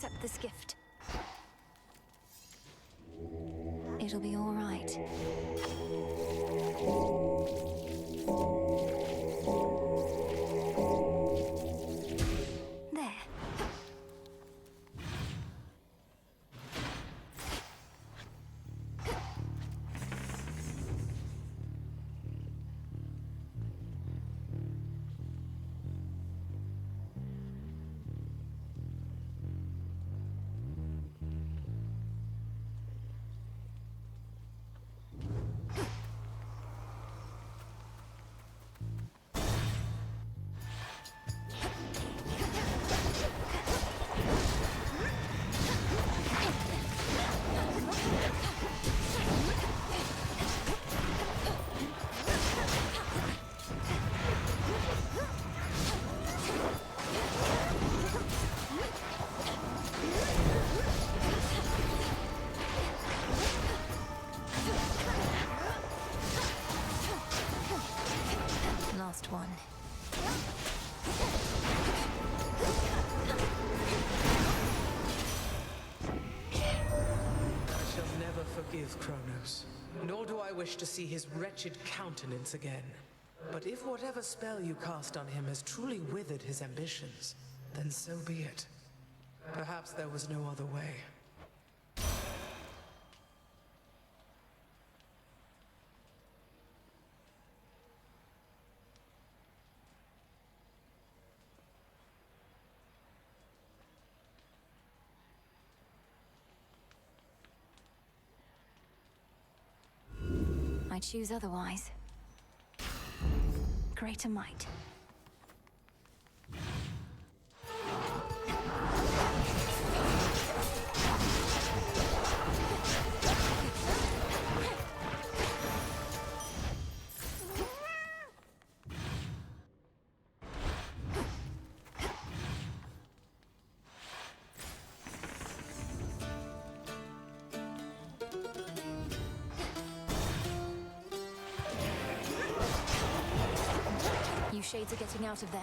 accept this gift. It'll be all right. There. Last one. I shall never forgive Kronos, nor do I wish to see his wretched countenance again. But if whatever spell you cast on him has truly withered his ambitions, then so be it. Perhaps there was no other way. I choose otherwise. Greater might. You shades are getting out of there.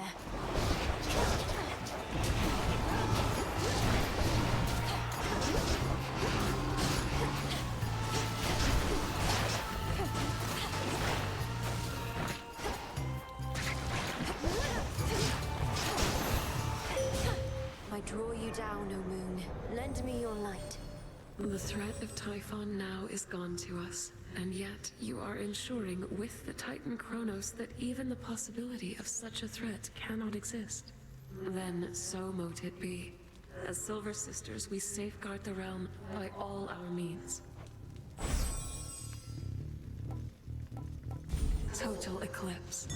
I draw you down, O moon. Lend me your light. The threat of Typhon now is gone to us, and yet you are ensuring with the Titan Kronos that even the possibility of such a threat cannot exist. Then so mote it be. As Silver Sisters, we safeguard the realm by all our means. Total eclipse.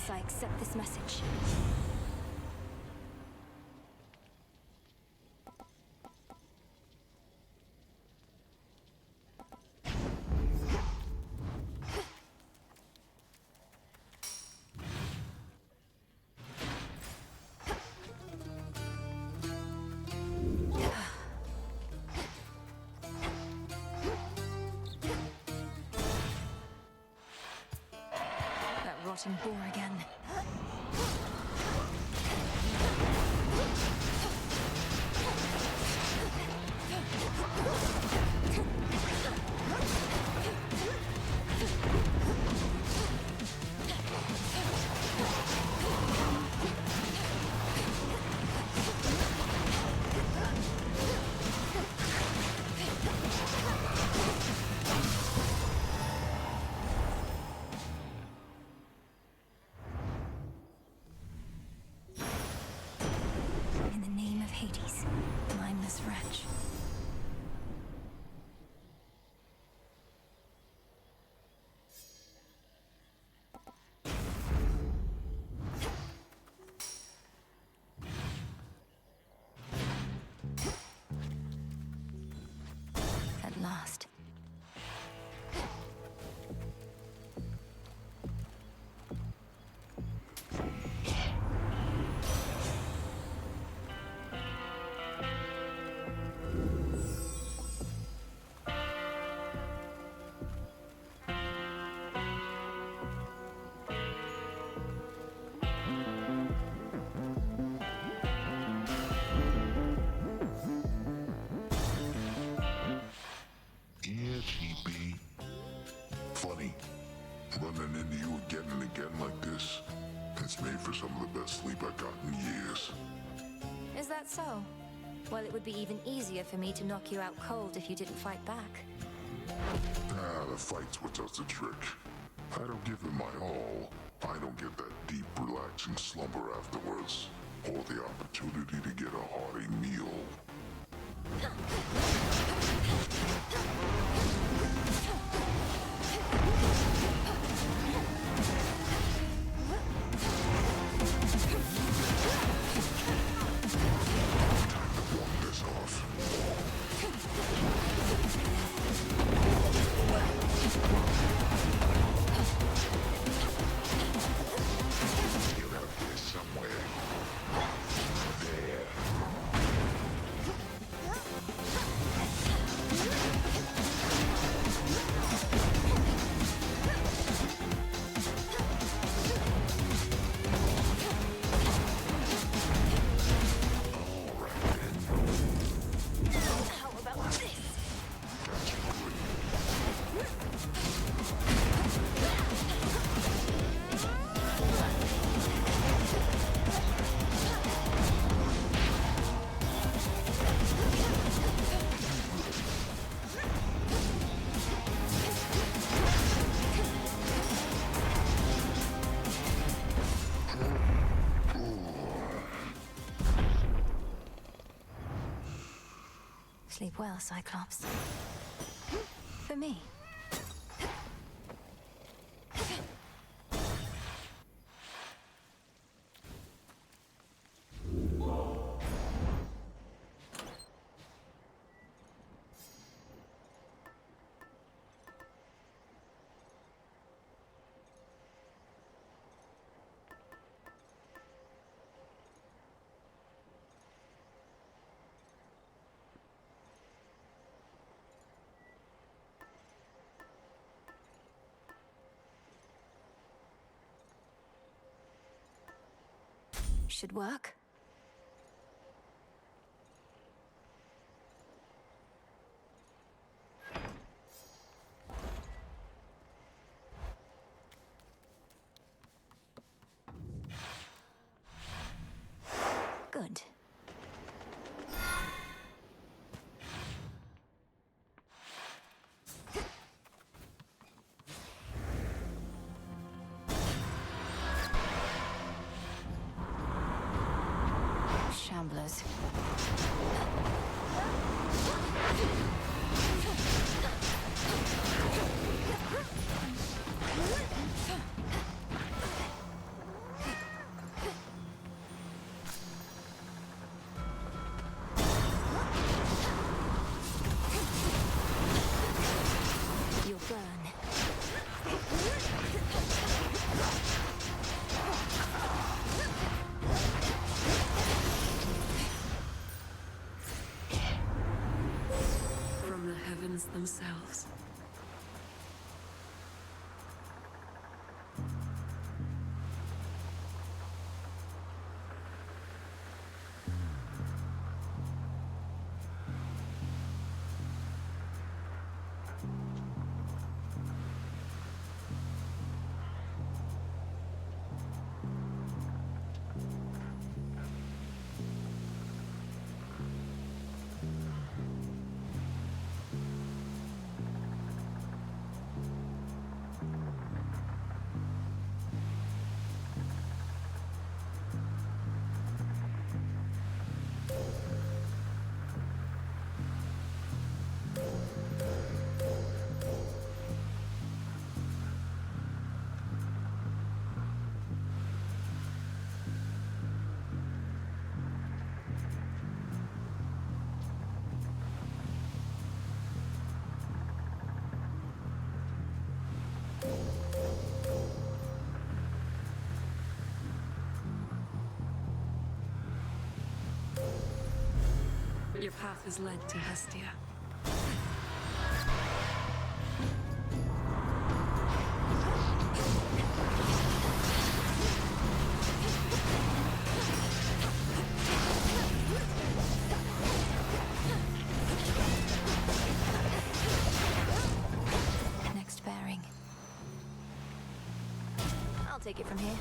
I accept this message. That rotten boar again. last. Funny, running into you again and again like this. It's made for some of the best sleep I got in years. Is that so? Well, it would be even easier for me to knock you out cold if you didn't fight back. The fight's what does the trick. I don't give it my all. I don't get that deep, relaxing slumber afterwards, or the opportunity to get a hearty meal. Sleep well, Cyclops. For me. Should work. Good. Shamblers. You'll burn. From the heavens themselves. Your path has led to Hestia. Next bearing. I'll take it from here.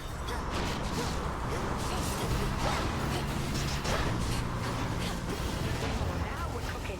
Now we're cooking.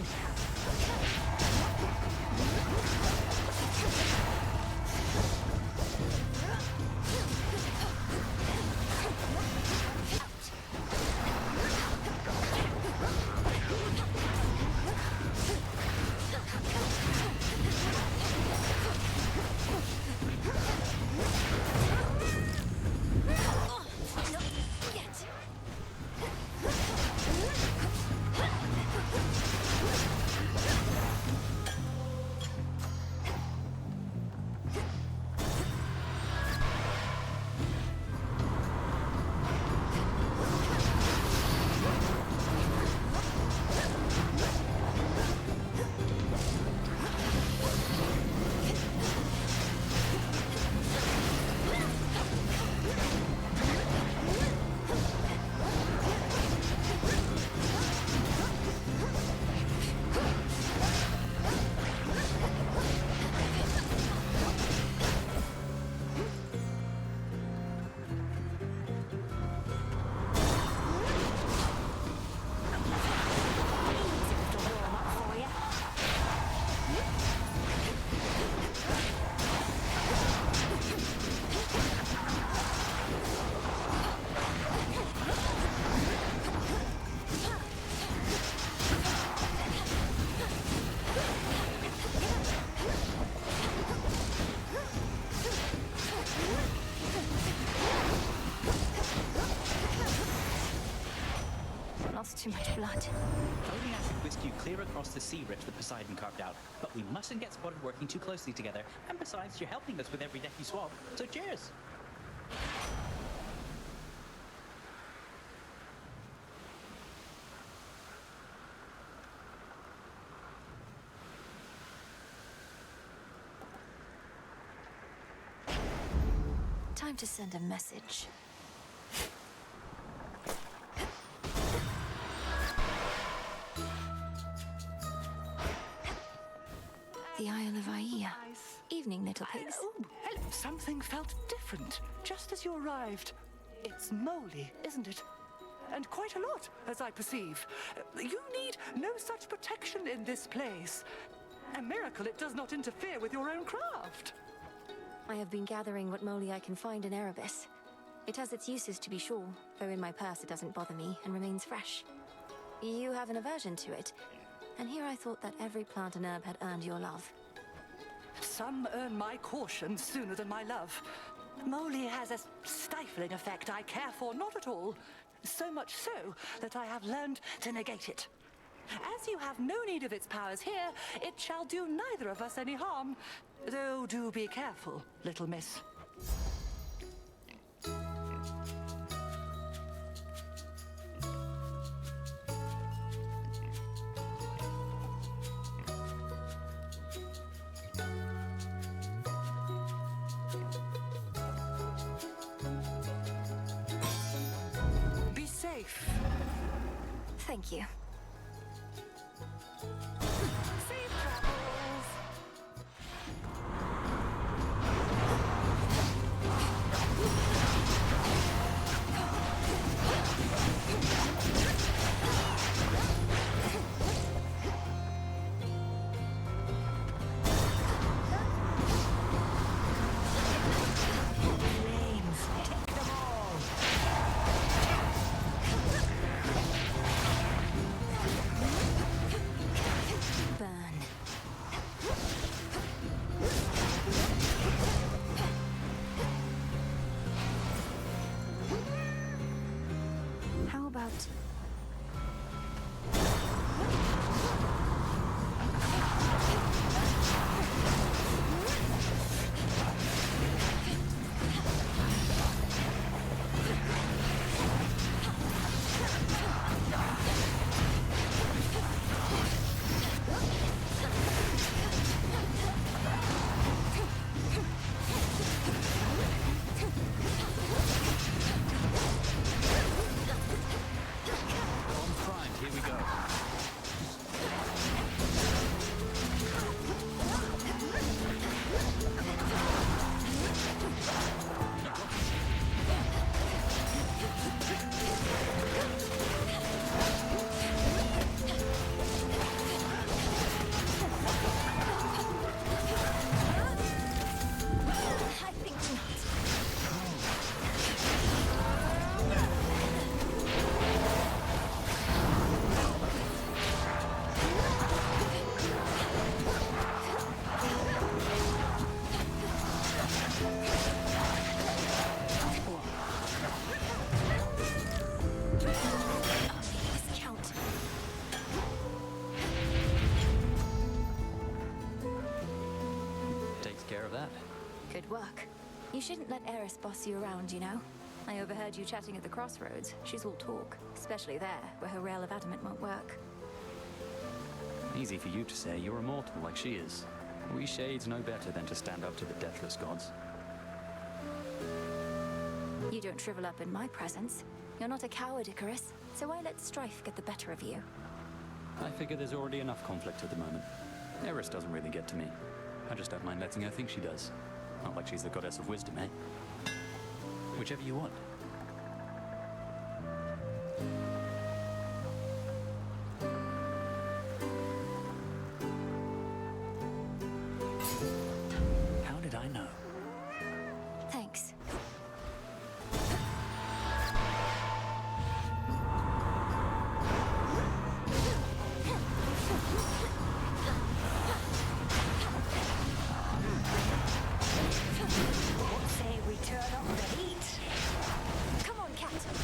Lost too much blood. Floating acid whisked you clear across the sea rift that Poseidon carved out, but we mustn't get spotted working too closely together, and besides, you're helping us with every deck you swab, so cheers! Time to send a message. The Isle of Aia. Evening, little pigs. Hello. Something felt different just as you arrived. It's moly, isn't it? And quite a lot, as I perceive. You need no such protection in this place. A miracle it does not interfere with your own craft. I have been gathering what moly I can find in Erebus. It has its uses, to be sure, though in my purse it doesn't bother me and remains fresh. You have an aversion to it, and here I thought that every plant and herb had earned your love. Some earn my caution sooner than my love. Moly has a stifling effect I care for not at all. So much so that I have learned to negate it. As you have no need of its powers here, it shall do neither of us any harm. Though do be careful, little miss. Be safe. Thank you. Safe travels. How about... Good work. You shouldn't let Eris boss you around, you know? I overheard you chatting at the crossroads. She's all talk, especially there, where her rail of adamant won't work. Easy for you to say. You're immortal like she is. We Shades know better than to stand up to the deathless gods. You don't shrivel up in my presence. You're not a coward, Icarus, so why let strife get the better of you? I figure there's already enough conflict at the moment. Eris doesn't really get to me. I just don't mind letting her think she does. Not like she's the goddess of wisdom, eh? Whichever you want. How did I know? Thanks. Say we turn up the heat. Come on, Captain.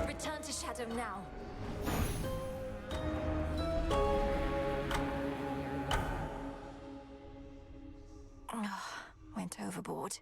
Return to Shadow now. Went overboard.